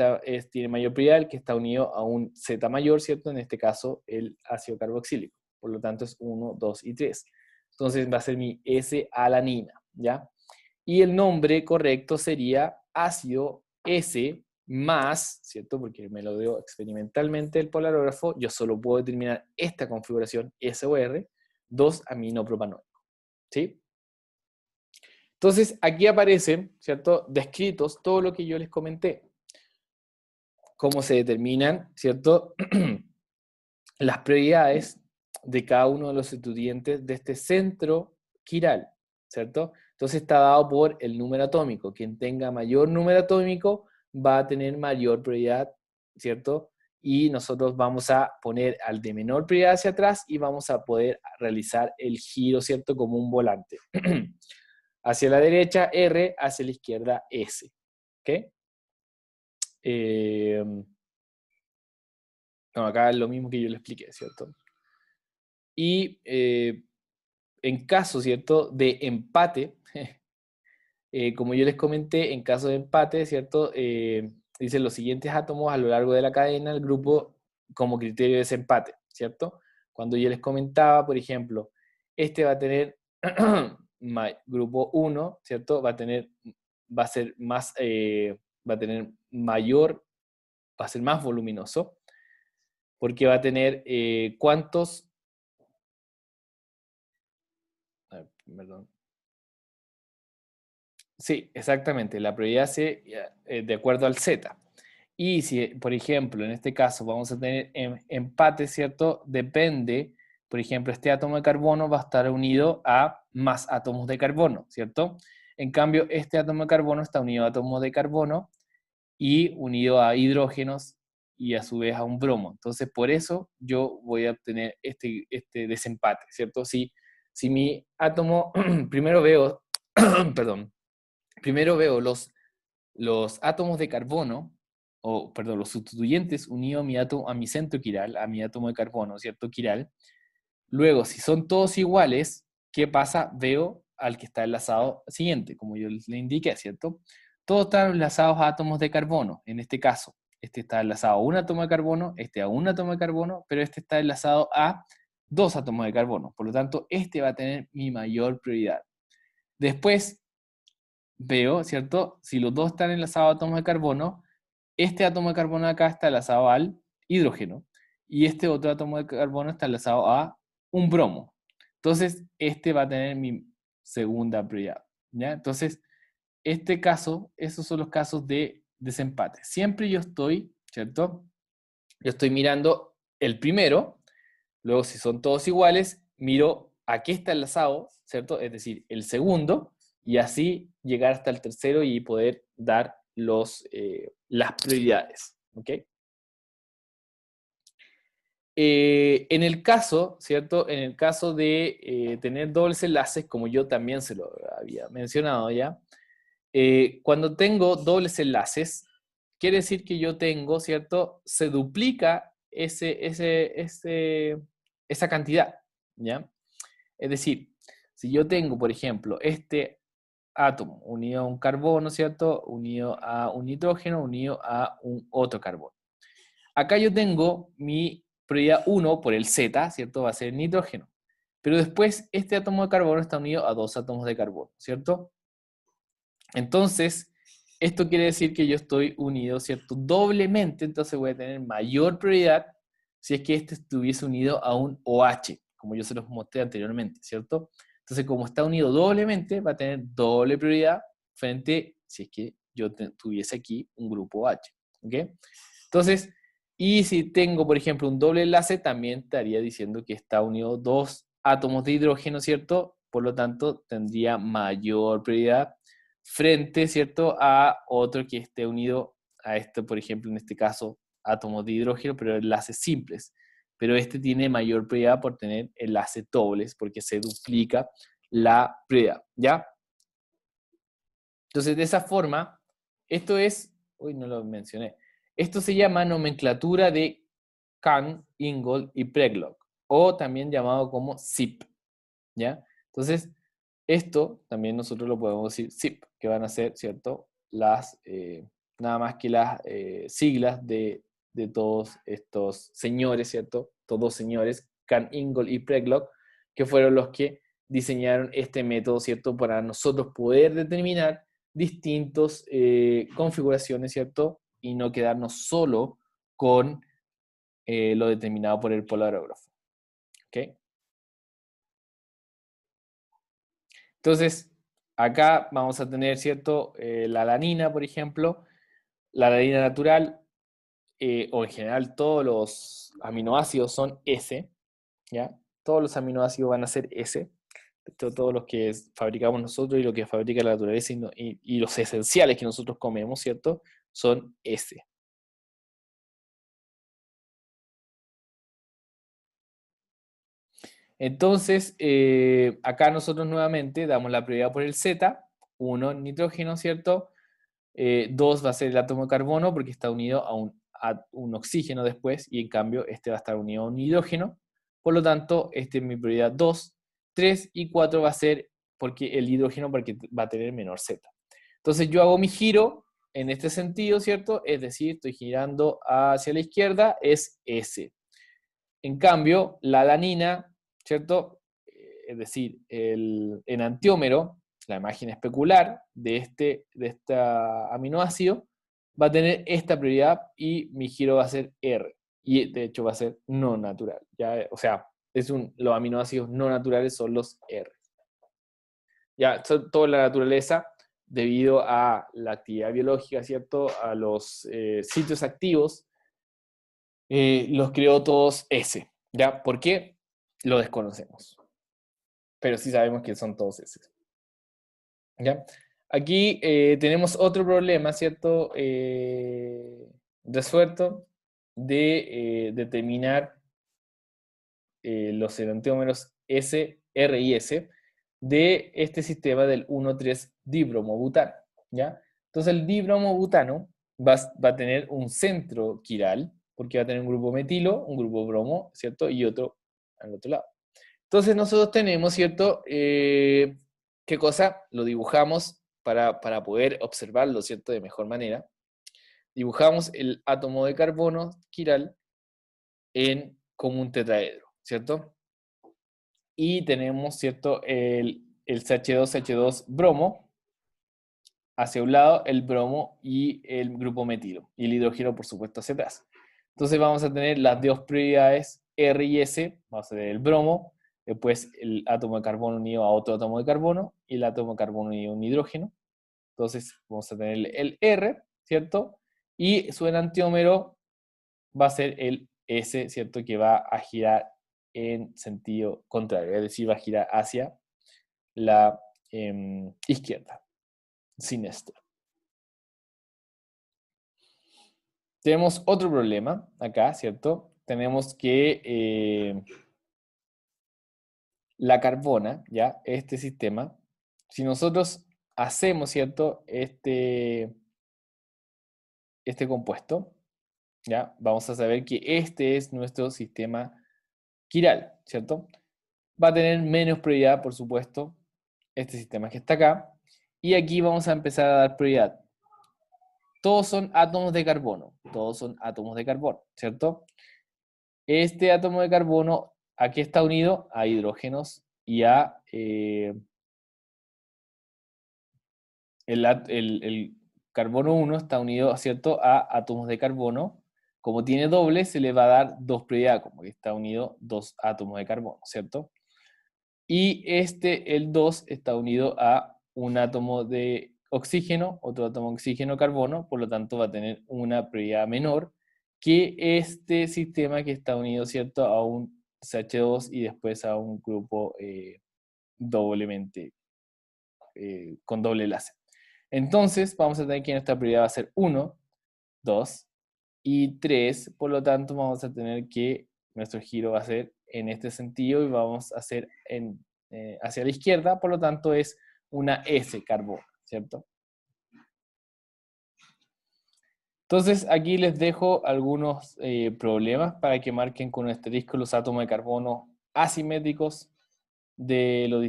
tiene mayor prioridad? El que está unido a un Z mayor, ¿cierto? En este caso, el ácido carboxílico. Por lo tanto, es 1, 2 y 3. Entonces, va a ser mi S-alanina, ¿ya? Y el nombre correcto sería ácido S más, ¿cierto? Porque me lo dio experimentalmente el polarógrafo, yo solo puedo determinar esta configuración SOR, 2-aminopropanoico, ¿sí? Entonces, aquí aparecen, ¿cierto? Descritos todo lo que yo les comenté. Cómo se determinan, ¿cierto? Las prioridades de cada uno de los estudiantes de este centro quiral, ¿cierto? Entonces está dado por el número atómico. Quien tenga mayor número atómico va a tener mayor prioridad, ¿cierto? Y nosotros vamos a poner al de menor prioridad hacia atrás y vamos a poder realizar el giro, ¿cierto? Como un volante. Hacia la derecha R, hacia la izquierda S. ¿Ok? No, acá es lo mismo que yo le expliqué, ¿cierto? Y en caso, ¿cierto?, de empate, como yo les comenté, en caso de empate, ¿cierto?, dicen los siguientes átomos a lo largo de la cadena, el grupo como criterio de desempate, ¿cierto? Cuando yo les comentaba, por ejemplo, este va a tener grupo 1, ¿cierto? Va a ser más, va a tener mayor, va a ser más voluminoso, porque va a tener ¿cuántos? Perdón. Sí, exactamente. La prioridad se de acuerdo al Z. Y si, por ejemplo, en este caso vamos a tener empate, ¿cierto? Depende, por ejemplo, este átomo de carbono va a estar unido a más átomos de carbono, ¿cierto? En cambio, este átomo de carbono está unido a átomos de carbono y unido a hidrógenos y a su vez a un bromo. Entonces, por eso yo voy a obtener este desempate, ¿cierto? Si mi átomo, primero veo, perdón, primero veo los átomos de carbono, o perdón, los sustituyentes unidos a mi centro quiral, a mi átomo de carbono, ¿cierto? Quiral. Luego, si son todos iguales, ¿qué pasa? Veo al que está enlazado siguiente, como yo le indiqué, ¿cierto? Todos están enlazados a átomos de carbono, en este caso. Este está enlazado a un átomo de carbono, este a un átomo de carbono, pero este está enlazado a dos átomos de carbono. Por lo tanto, este va a tener mi mayor prioridad. Después, veo, ¿cierto? Si los dos están enlazados a átomos de carbono, este átomo de carbono de acá está enlazado al hidrógeno, y este otro átomo de carbono está enlazado a un bromo. Entonces, este va a tener mi segunda prioridad, ¿ya? Entonces, este caso, esos son los casos de desempate. Siempre yo estoy, ¿cierto? Yo estoy mirando el primero, luego si son todos iguales, miro a qué está enlazado, ¿cierto? Es decir, el segundo, y así llegar hasta el tercero y poder dar las prioridades, ¿ok? En el caso, ¿cierto? En el caso de tener dobles enlaces, como yo también se lo había mencionado ya, cuando tengo dobles enlaces, quiere decir que yo tengo, ¿cierto? Se duplica esa cantidad, ¿ya? Es decir, si yo tengo, por ejemplo, este átomo unido a un carbono, ¿cierto? Unido a un nitrógeno, unido a un otro carbono. Acá yo tengo mi prioridad 1 por el Z, ¿cierto? Va a ser el nitrógeno. Pero después este átomo de carbono está unido a dos átomos de carbono, ¿cierto? Entonces, esto quiere decir que yo estoy unido, ¿cierto? Doblemente, entonces voy a tener mayor prioridad si es que este estuviese unido a un OH, como yo se los mostré anteriormente, ¿cierto? Entonces, como está unido doblemente, va a tener doble prioridad frente si es que yo tuviese aquí un grupo OH, ¿ok? Entonces, y si tengo, por ejemplo, un doble enlace, también estaría diciendo que está unido dos átomos de hidrógeno, ¿cierto? Por lo tanto, tendría mayor prioridad frente, ¿cierto?, a otro que esté unido a este, por ejemplo, en este caso, átomos de hidrógeno, pero enlaces simples. Pero este tiene mayor prioridad por tener enlaces dobles, porque se duplica la prioridad, ¿ya? Entonces, de esa forma, esto es, uy, no lo mencioné, esto se llama nomenclatura de Kahn, Ingold y Preglock, o también llamado como ZIP, ¿ya? Entonces, esto también nosotros lo podemos decir ZIP, que van a ser, ¿cierto? Nada más que las siglas de todos estos señores, ¿cierto? Todos señores, Kahn, Ingold y Preglock, que fueron los que diseñaron este método, ¿cierto? Para nosotros poder determinar distintas configuraciones, ¿cierto? Y no quedarnos solo con lo determinado por el polarógrafo. ¿Ok? Entonces, acá vamos a tener, ¿cierto? La alanina, por ejemplo, la alanina natural, o en general todos los aminoácidos son S, ¿ya? Todos los aminoácidos van a ser S. Todos los que fabricamos nosotros y lo que fabrica la naturaleza y los esenciales que nosotros comemos, ¿cierto? Son S. Entonces, acá nosotros nuevamente damos la prioridad por el Z, 1 nitrógeno, ¿cierto? 2 va a ser el átomo de carbono porque está unido a un oxígeno después y en cambio este va a estar unido a un hidrógeno. Por lo tanto, este es mi prioridad 2. 3 y 4 va a ser porque el hidrógeno porque va a tener menor Z. Entonces yo hago mi giro en este sentido, ¿cierto? Es decir, estoy girando hacia la izquierda, es S. En cambio, la alanina, ¿cierto? Es decir, el enantiómero, la imagen especular de este aminoácido, va a tener esta prioridad y mi giro va a ser R. Y de hecho va a ser no natural. ¿Ya? O sea, los aminoácidos no naturales son los R. Ya, son toda la naturaleza debido a la actividad biológica, ¿cierto? A los sitios activos los creó todos S. ¿Ya? ¿Por qué? Lo desconocemos. Pero sí sabemos que son todos S. ¿Ya? Aquí tenemos otro problema, ¿cierto? Resuelto de determinar los enantiómeros S, R y S de este sistema del 1,3-dibromobutano. ¿Ya? Entonces el dibromobutano va a tener un centro quiral, porque va a tener un grupo metilo, un grupo bromo, ¿cierto? Y otro al otro lado. Entonces nosotros tenemos, ¿cierto? ¿Qué cosa? Lo dibujamos para poder observarlo, ¿cierto? De mejor manera. Dibujamos el átomo de carbono quiral como un tetraedro, ¿cierto? Y tenemos, ¿cierto? El CH2 bromo hacia un lado, el bromo y el grupo metilo. Y el hidrógeno, por supuesto, hacia atrás. Entonces vamos a tener las dos prioridades R y S, vamos a tener el bromo, después el átomo de carbono unido a otro átomo de carbono, y el átomo de carbono unido a un hidrógeno. Entonces vamos a tener el R, ¿cierto? Y su enantiómero va a ser el S, ¿cierto? Que va a girar en sentido contrario, es decir, va a girar hacia la izquierda, sin esto. Tenemos otro problema acá, ¿cierto? Tenemos que la carbona, ¿ya? Este sistema, si nosotros hacemos, ¿cierto? Este compuesto, ¿ya? Vamos a saber que este es nuestro sistema quiral, ¿cierto? Va a tener menos prioridad, por supuesto, este sistema que está acá. Y aquí vamos a empezar a dar prioridad. Todos son átomos de carbono, todos son átomos de carbono, ¿cierto? Este átomo de carbono, ¿a qué está unido? A hidrógenos y a el carbono 1 está unido, ¿cierto?, a átomos de carbono. Como tiene doble, se le va a dar dos prioridad, como que está unido dos átomos de carbono, ¿cierto? Y el 2 está unido a un átomo de oxígeno, otro átomo de oxígeno-carbono, por lo tanto va a tener una prioridad menor que este sistema que está unido, ¿cierto?, a un CH2 y después a un grupo doblemente, con doble enlace. Entonces, vamos a tener que nuestra prioridad va a ser 1, 2 y 3, por lo tanto vamos a tener que nuestro giro va a ser en este sentido y vamos a hacer hacia la izquierda, por lo tanto es una S carbono, ¿cierto? Entonces aquí les dejo algunos problemas para que marquen con un asterisco los átomos de carbono asimétricos de los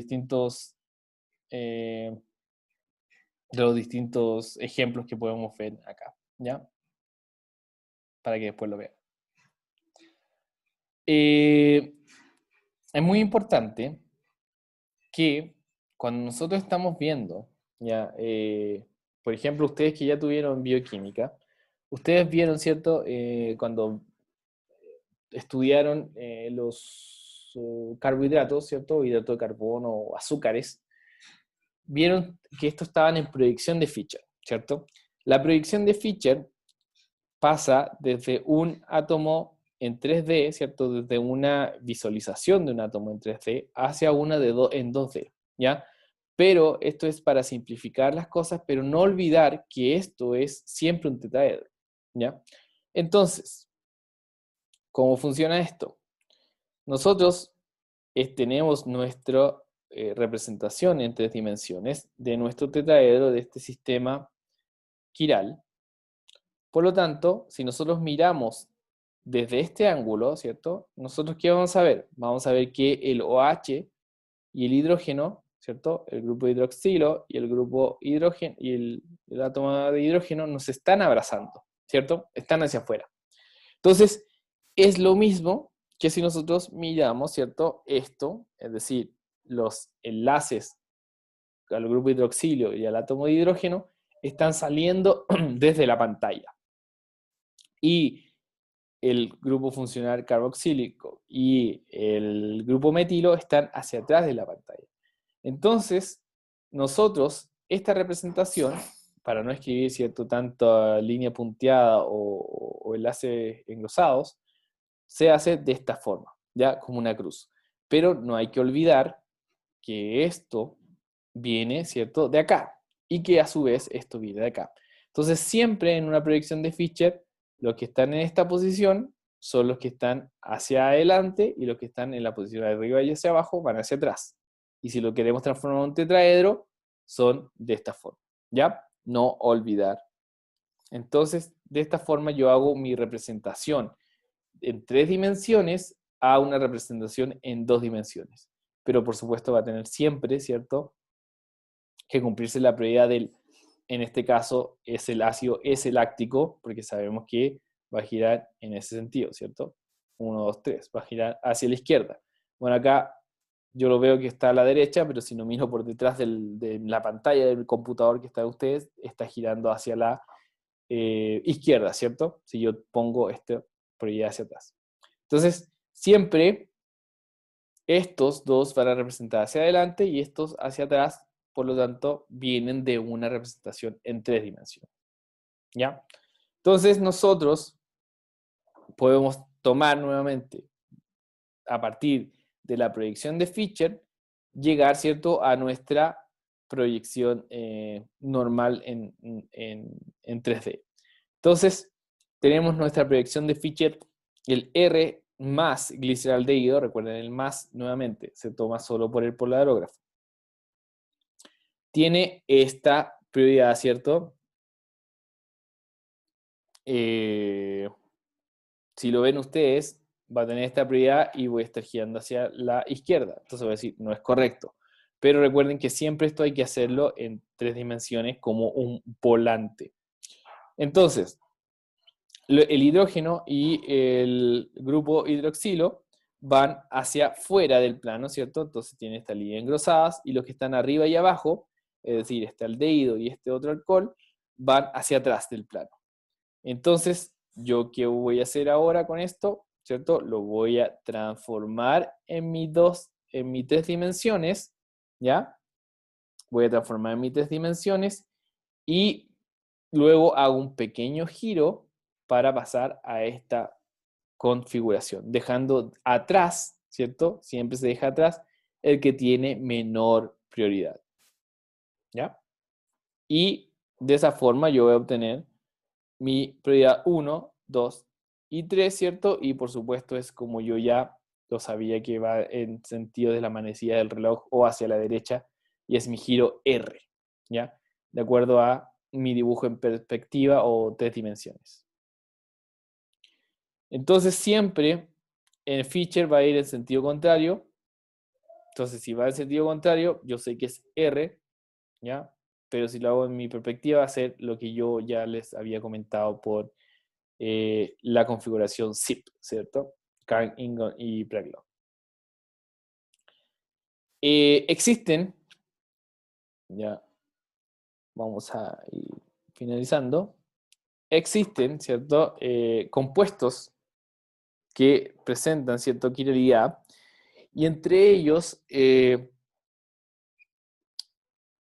distintos ejemplos que podemos ver acá, ¿ya? Para que después lo vean. Es muy importante que cuando nosotros estamos viendo, ¿ya? Por ejemplo, ustedes que ya tuvieron bioquímica, ustedes vieron, ¿cierto? Cuando estudiaron los carbohidratos, ¿cierto? Hidrato de carbono o azúcares, vieron que estos estaban en proyección de Fischer, ¿cierto? La proyección de Fischer pasa desde un átomo en 3D, ¿cierto? Desde una visualización de un átomo en 3D hacia una en 2D, ¿ya? Pero esto es para simplificar las cosas, pero no olvidar que esto es siempre un tetraedro, ¿ya? Entonces, ¿cómo funciona esto? Nosotros tenemos nuestra representación en 3 dimensiones de nuestro tetraedro, de este sistema quiral. Por lo tanto, si nosotros miramos desde este ángulo, ¿cierto? Nosotros, ¿qué vamos a ver? Vamos a ver que el OH y el hidrógeno, ¿cierto? El grupo de hidroxilo y el grupo hidrógeno y el átomo de hidrógeno nos están abrazando, ¿cierto? Están hacia afuera. Entonces, es lo mismo que si nosotros miramos, ¿cierto? Esto, es decir, los enlaces al grupo de hidroxilo y al átomo de hidrógeno están saliendo desde la pantalla. Y el grupo funcional carboxílico y el grupo metilo están hacia atrás de la pantalla. Entonces, nosotros, esta representación, para no escribir, ¿cierto?, tanta línea punteada o enlaces engrosados, se hace de esta forma, ya como una cruz. Pero no hay que olvidar que esto viene, ¿cierto?, de acá, y que a su vez esto viene de acá. Entonces, siempre en una proyección de Fischer, los que están en esta posición son los que están hacia adelante y los que están en la posición de arriba y hacia abajo van hacia atrás. Y si lo queremos transformar en un tetraedro, son de esta forma, ¿ya? No olvidar. Entonces, de esta forma yo hago mi representación en 3 dimensiones a una representación en 2 dimensiones. Pero por supuesto va a tener siempre, ¿cierto?, que cumplirse la prioridad en este caso, es el ácido S-láctico, porque sabemos que va a girar en ese sentido, ¿cierto? 1, 2, 3, va a girar hacia la izquierda. Bueno, acá yo lo veo que está a la derecha, pero si no miro por detrás de la pantalla del computador que está de ustedes, está girando hacia la izquierda, ¿cierto? Si yo pongo proyectada hacia atrás. Entonces, siempre estos dos van a representar hacia adelante y estos hacia atrás, por lo tanto, vienen de una representación en 3 dimensiones. ¿Ya? Entonces, nosotros podemos tomar nuevamente, a partir de la proyección de Fisher, llegar, ¿cierto?, a nuestra proyección normal en 3D. Entonces, tenemos nuestra proyección de Fisher, el R más gliceraldehído, recuerden el más nuevamente, se toma solo por el polarógrafo. Tiene esta prioridad, ¿cierto? Si lo ven ustedes, va a tener esta prioridad y voy a estar girando hacia la izquierda. Entonces voy a decir, no es correcto. Pero recuerden que siempre esto hay que hacerlo en 3 dimensiones como un volante. Entonces, el hidrógeno y el grupo hidroxilo van hacia fuera del plano, ¿cierto? Entonces tienen esta línea engrosadas y los que están arriba y abajo, es decir, este aldehído y este otro alcohol, van hacia atrás del plano. Entonces, ¿yo qué voy a hacer ahora con esto? ¿Cierto? Lo voy a transformar en mis 3 dimensiones, ¿ya? Voy a transformar en mis 3 dimensiones y luego hago un pequeño giro para pasar a esta configuración, dejando atrás, ¿cierto? Siempre se deja atrás el que tiene menor prioridad, ¿ya? Y de esa forma yo voy a obtener mi prioridad 1, 2 y 3, ¿cierto? Y por supuesto es como yo ya lo sabía que va en sentido de la manecilla del reloj o hacia la derecha y es mi giro R, ¿ya? De acuerdo a mi dibujo en perspectiva o 3 dimensiones. Entonces siempre en Fisher va a ir en sentido contrario. Entonces si va en sentido contrario, yo sé que es R, ¿ya? Pero si lo hago en mi perspectiva va a ser lo que yo ya les había comentado por la configuración zip, ¿cierto? Karen Ingon y Preglo. Existen, ya vamos a ir finalizando, existen, ¿cierto? Compuestos que presentan cierta quiralidad y entre ellos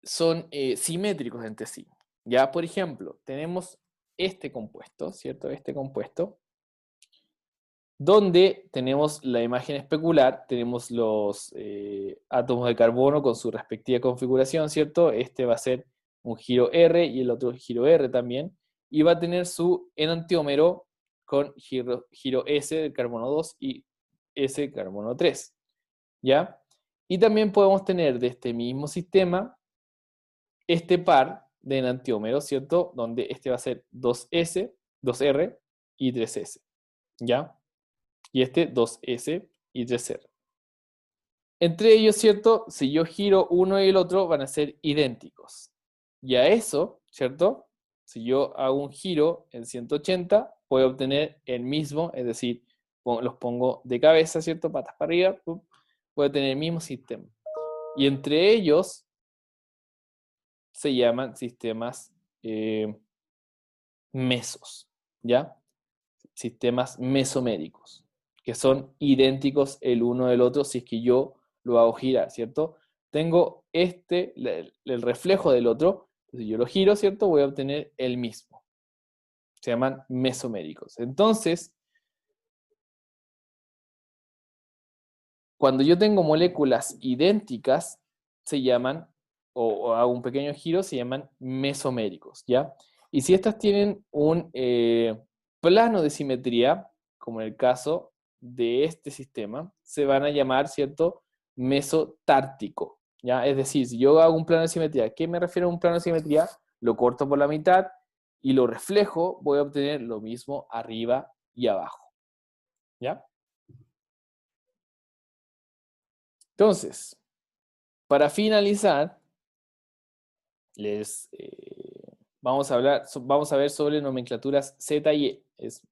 son simétricos entre sí. Ya, por ejemplo, tenemos este compuesto, ¿cierto? Este compuesto, donde tenemos la imagen especular, tenemos los átomos de carbono con su respectiva configuración, ¿cierto? Este va a ser un giro R y el otro giro R también, y va a tener su enantiómero con giro S del carbono 2 y S del carbono 3, ¿ya? Y también podemos tener de este mismo sistema este par de enantiómeros, ¿cierto? Donde este va a ser 2S, 2R y 3S, ¿ya? Y este 2S y 3R. Entre ellos, ¿cierto? Si yo giro uno y el otro, van a ser idénticos. Y a eso, ¿cierto? Si yo hago un giro en 180, voy a obtener el mismo, es decir, los pongo de cabeza, ¿cierto? Patas para arriba, voy a tener el mismo sistema. Y entre ellos se llaman sistemas mesos, ¿ya? Sistemas mesoméricos, que son idénticos el uno del otro si es que yo lo hago girar, ¿cierto? Tengo el reflejo del otro, si yo lo giro, ¿cierto? Voy a obtener el mismo. Se llaman mesoméricos. Entonces, cuando yo tengo moléculas idénticas, se llaman, o hago un pequeño giro, se llaman mesoméricos, ¿ya? Y si estas tienen un plano de simetría, como en el caso de este sistema, se van a llamar, ¿cierto?, mesotártico, ¿ya? Es decir, si yo hago un plano de simetría, ¿a qué me refiero a un plano de simetría? Lo corto por la mitad y lo reflejo, voy a obtener lo mismo arriba y abajo, ¿ya? Entonces, para finalizar, vamos a ver sobre nomenclaturas Z y E. Es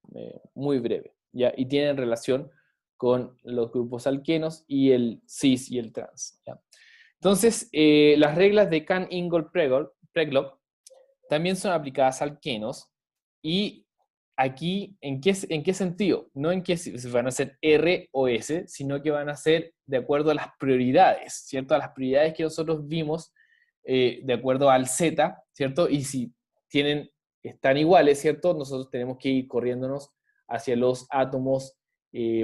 muy breve, ¿ya? Y tienen relación con los grupos alquenos y el cis y el trans, ¿ya? Entonces, las reglas de Cahn-Ingold-Preglock también son aplicadas a alquenos y aquí, en qué sentido? No en que si van a ser R o S, sino que van a ser de acuerdo a las prioridades, ¿cierto? A las prioridades que nosotros vimos de acuerdo al Z, ¿cierto? Y si están iguales, ¿cierto? Nosotros tenemos que ir corriéndonos hacia los átomos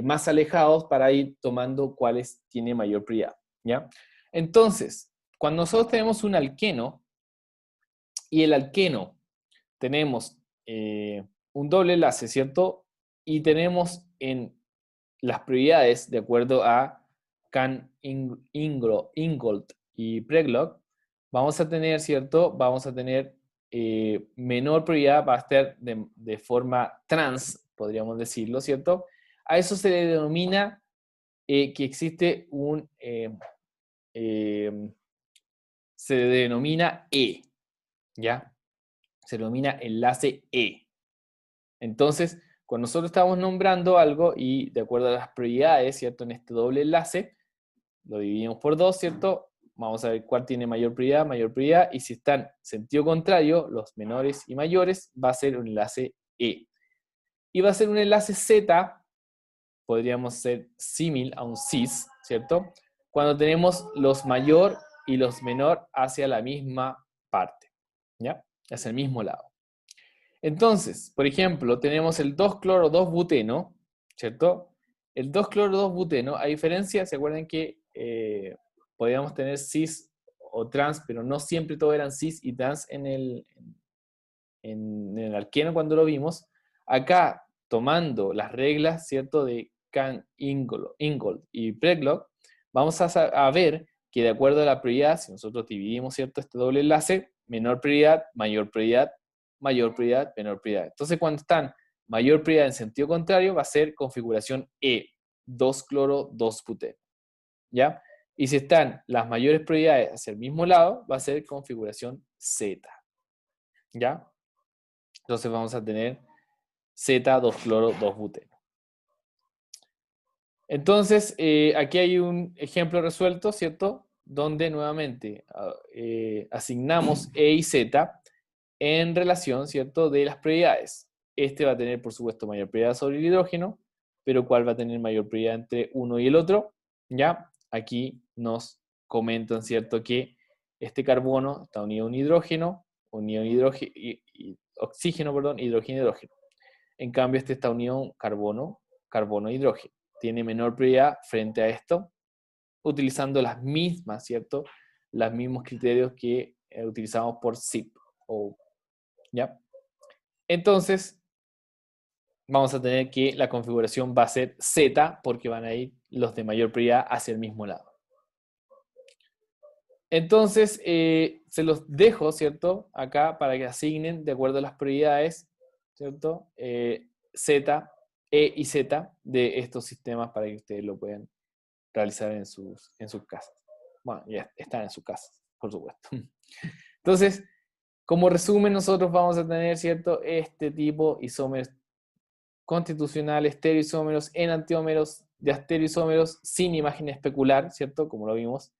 más alejados para ir tomando cuáles tienen mayor prioridad, ¿ya? Entonces, cuando nosotros tenemos un alqueno, y el alqueno tenemos un doble enlace, ¿cierto? Y tenemos en las prioridades, de acuerdo a Kahn, Ingold y Preglock, vamos a tener, ¿cierto? Vamos a tener menor prioridad, va a estar de forma trans, podríamos decirlo, ¿cierto? A eso se le denomina que existe se denomina E, ¿ya? Se denomina enlace E. Entonces, cuando nosotros estamos nombrando algo y de acuerdo a las prioridades, ¿cierto? En este doble enlace, lo dividimos por 2, ¿cierto? Vamos a ver cuál tiene mayor prioridad, y si están en sentido contrario, los menores y mayores, va a ser un enlace E. Y va a ser un enlace Z, podríamos ser símil a un cis, ¿cierto? Cuando tenemos los mayor y los menor hacia la misma parte, ¿ya? Hacia el mismo lado. Entonces, por ejemplo, tenemos el 2-cloro-2-buteno, ¿cierto? El 2-cloro-2-buteno, a diferencia, ¿se acuerdan que podíamos tener cis o trans, pero no siempre todos eran cis y trans en el alqueno cuando lo vimos? Acá, tomando las reglas, ¿cierto? De Kahn, Ingold y Preglock, vamos a ver que de acuerdo a la prioridad, si nosotros dividimos, ¿cierto? Este doble enlace, menor prioridad, mayor prioridad, menor prioridad. Entonces, cuando están mayor prioridad en sentido contrario, va a ser configuración E, 2-cloro-2-buteno, ¿ya? Y si están las mayores prioridades hacia el mismo lado, va a ser configuración Z, ¿ya? Entonces vamos a tener Z2-cloro-2-buteno. Entonces, aquí hay un ejemplo resuelto, ¿cierto? Donde nuevamente asignamos E y Z en relación, ¿cierto?, de las prioridades. Este va a tener, por supuesto, mayor prioridad sobre el hidrógeno, pero ¿cuál va a tener mayor prioridad entre uno y el otro? ¿Ya? Aquí nos comentan, ¿cierto?, que este carbono está unido a un hidrógeno, oxígeno, perdón, hidrógeno, hidrógeno. En cambio, este está unido a un carbono, carbono, hidrógeno. Tiene menor prioridad frente a esto, utilizando las mismas, ¿cierto?, los mismos criterios que utilizamos por SIP, ¿ya? Entonces, vamos a tener que la configuración va a ser Z, porque van a ir los de mayor prioridad hacia el mismo lado. Entonces, se los dejo, ¿cierto?, acá para que asignen de acuerdo a las prioridades, ¿cierto?, Z, E y Z de estos sistemas para que ustedes lo puedan realizar en sus casas. Bueno, ya están en sus casas, por supuesto. Entonces, como resumen, nosotros vamos a tener, ¿cierto?, este tipo isómeros constitucionales, estereoisómeros, enantiómeros, diastereoisómeros sin imagen especular, ¿cierto?, como lo vimos.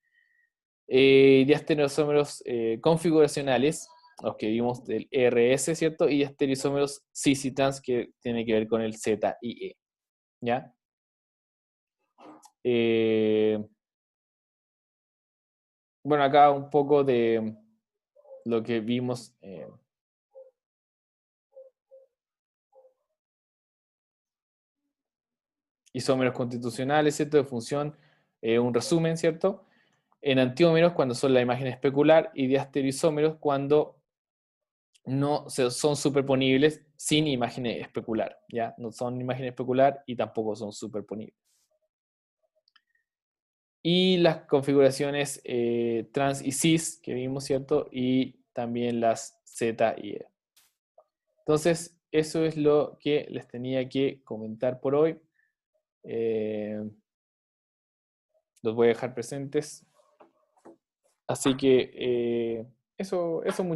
Diastereoisómeros configuracionales, los que vimos del RS, ¿cierto? Y diastereoisómeros cis y trans, que tiene que ver con el Z y E, ¿ya? Bueno, acá un poco de lo que vimos. Isómeros constitucionales, ¿cierto? De función, un resumen, ¿cierto? Enantiómeros cuando son la imagen especular y diastereoisómeros cuando no son superponibles sin imagen especular, ¿ya? No son imagen especular y tampoco son superponibles. Y las configuraciones trans y cis que vimos, ¿cierto? Y también las Z y E. Entonces, eso es lo que les tenía que comentar por hoy. Los voy a dejar presentes. Así que eso muchachos.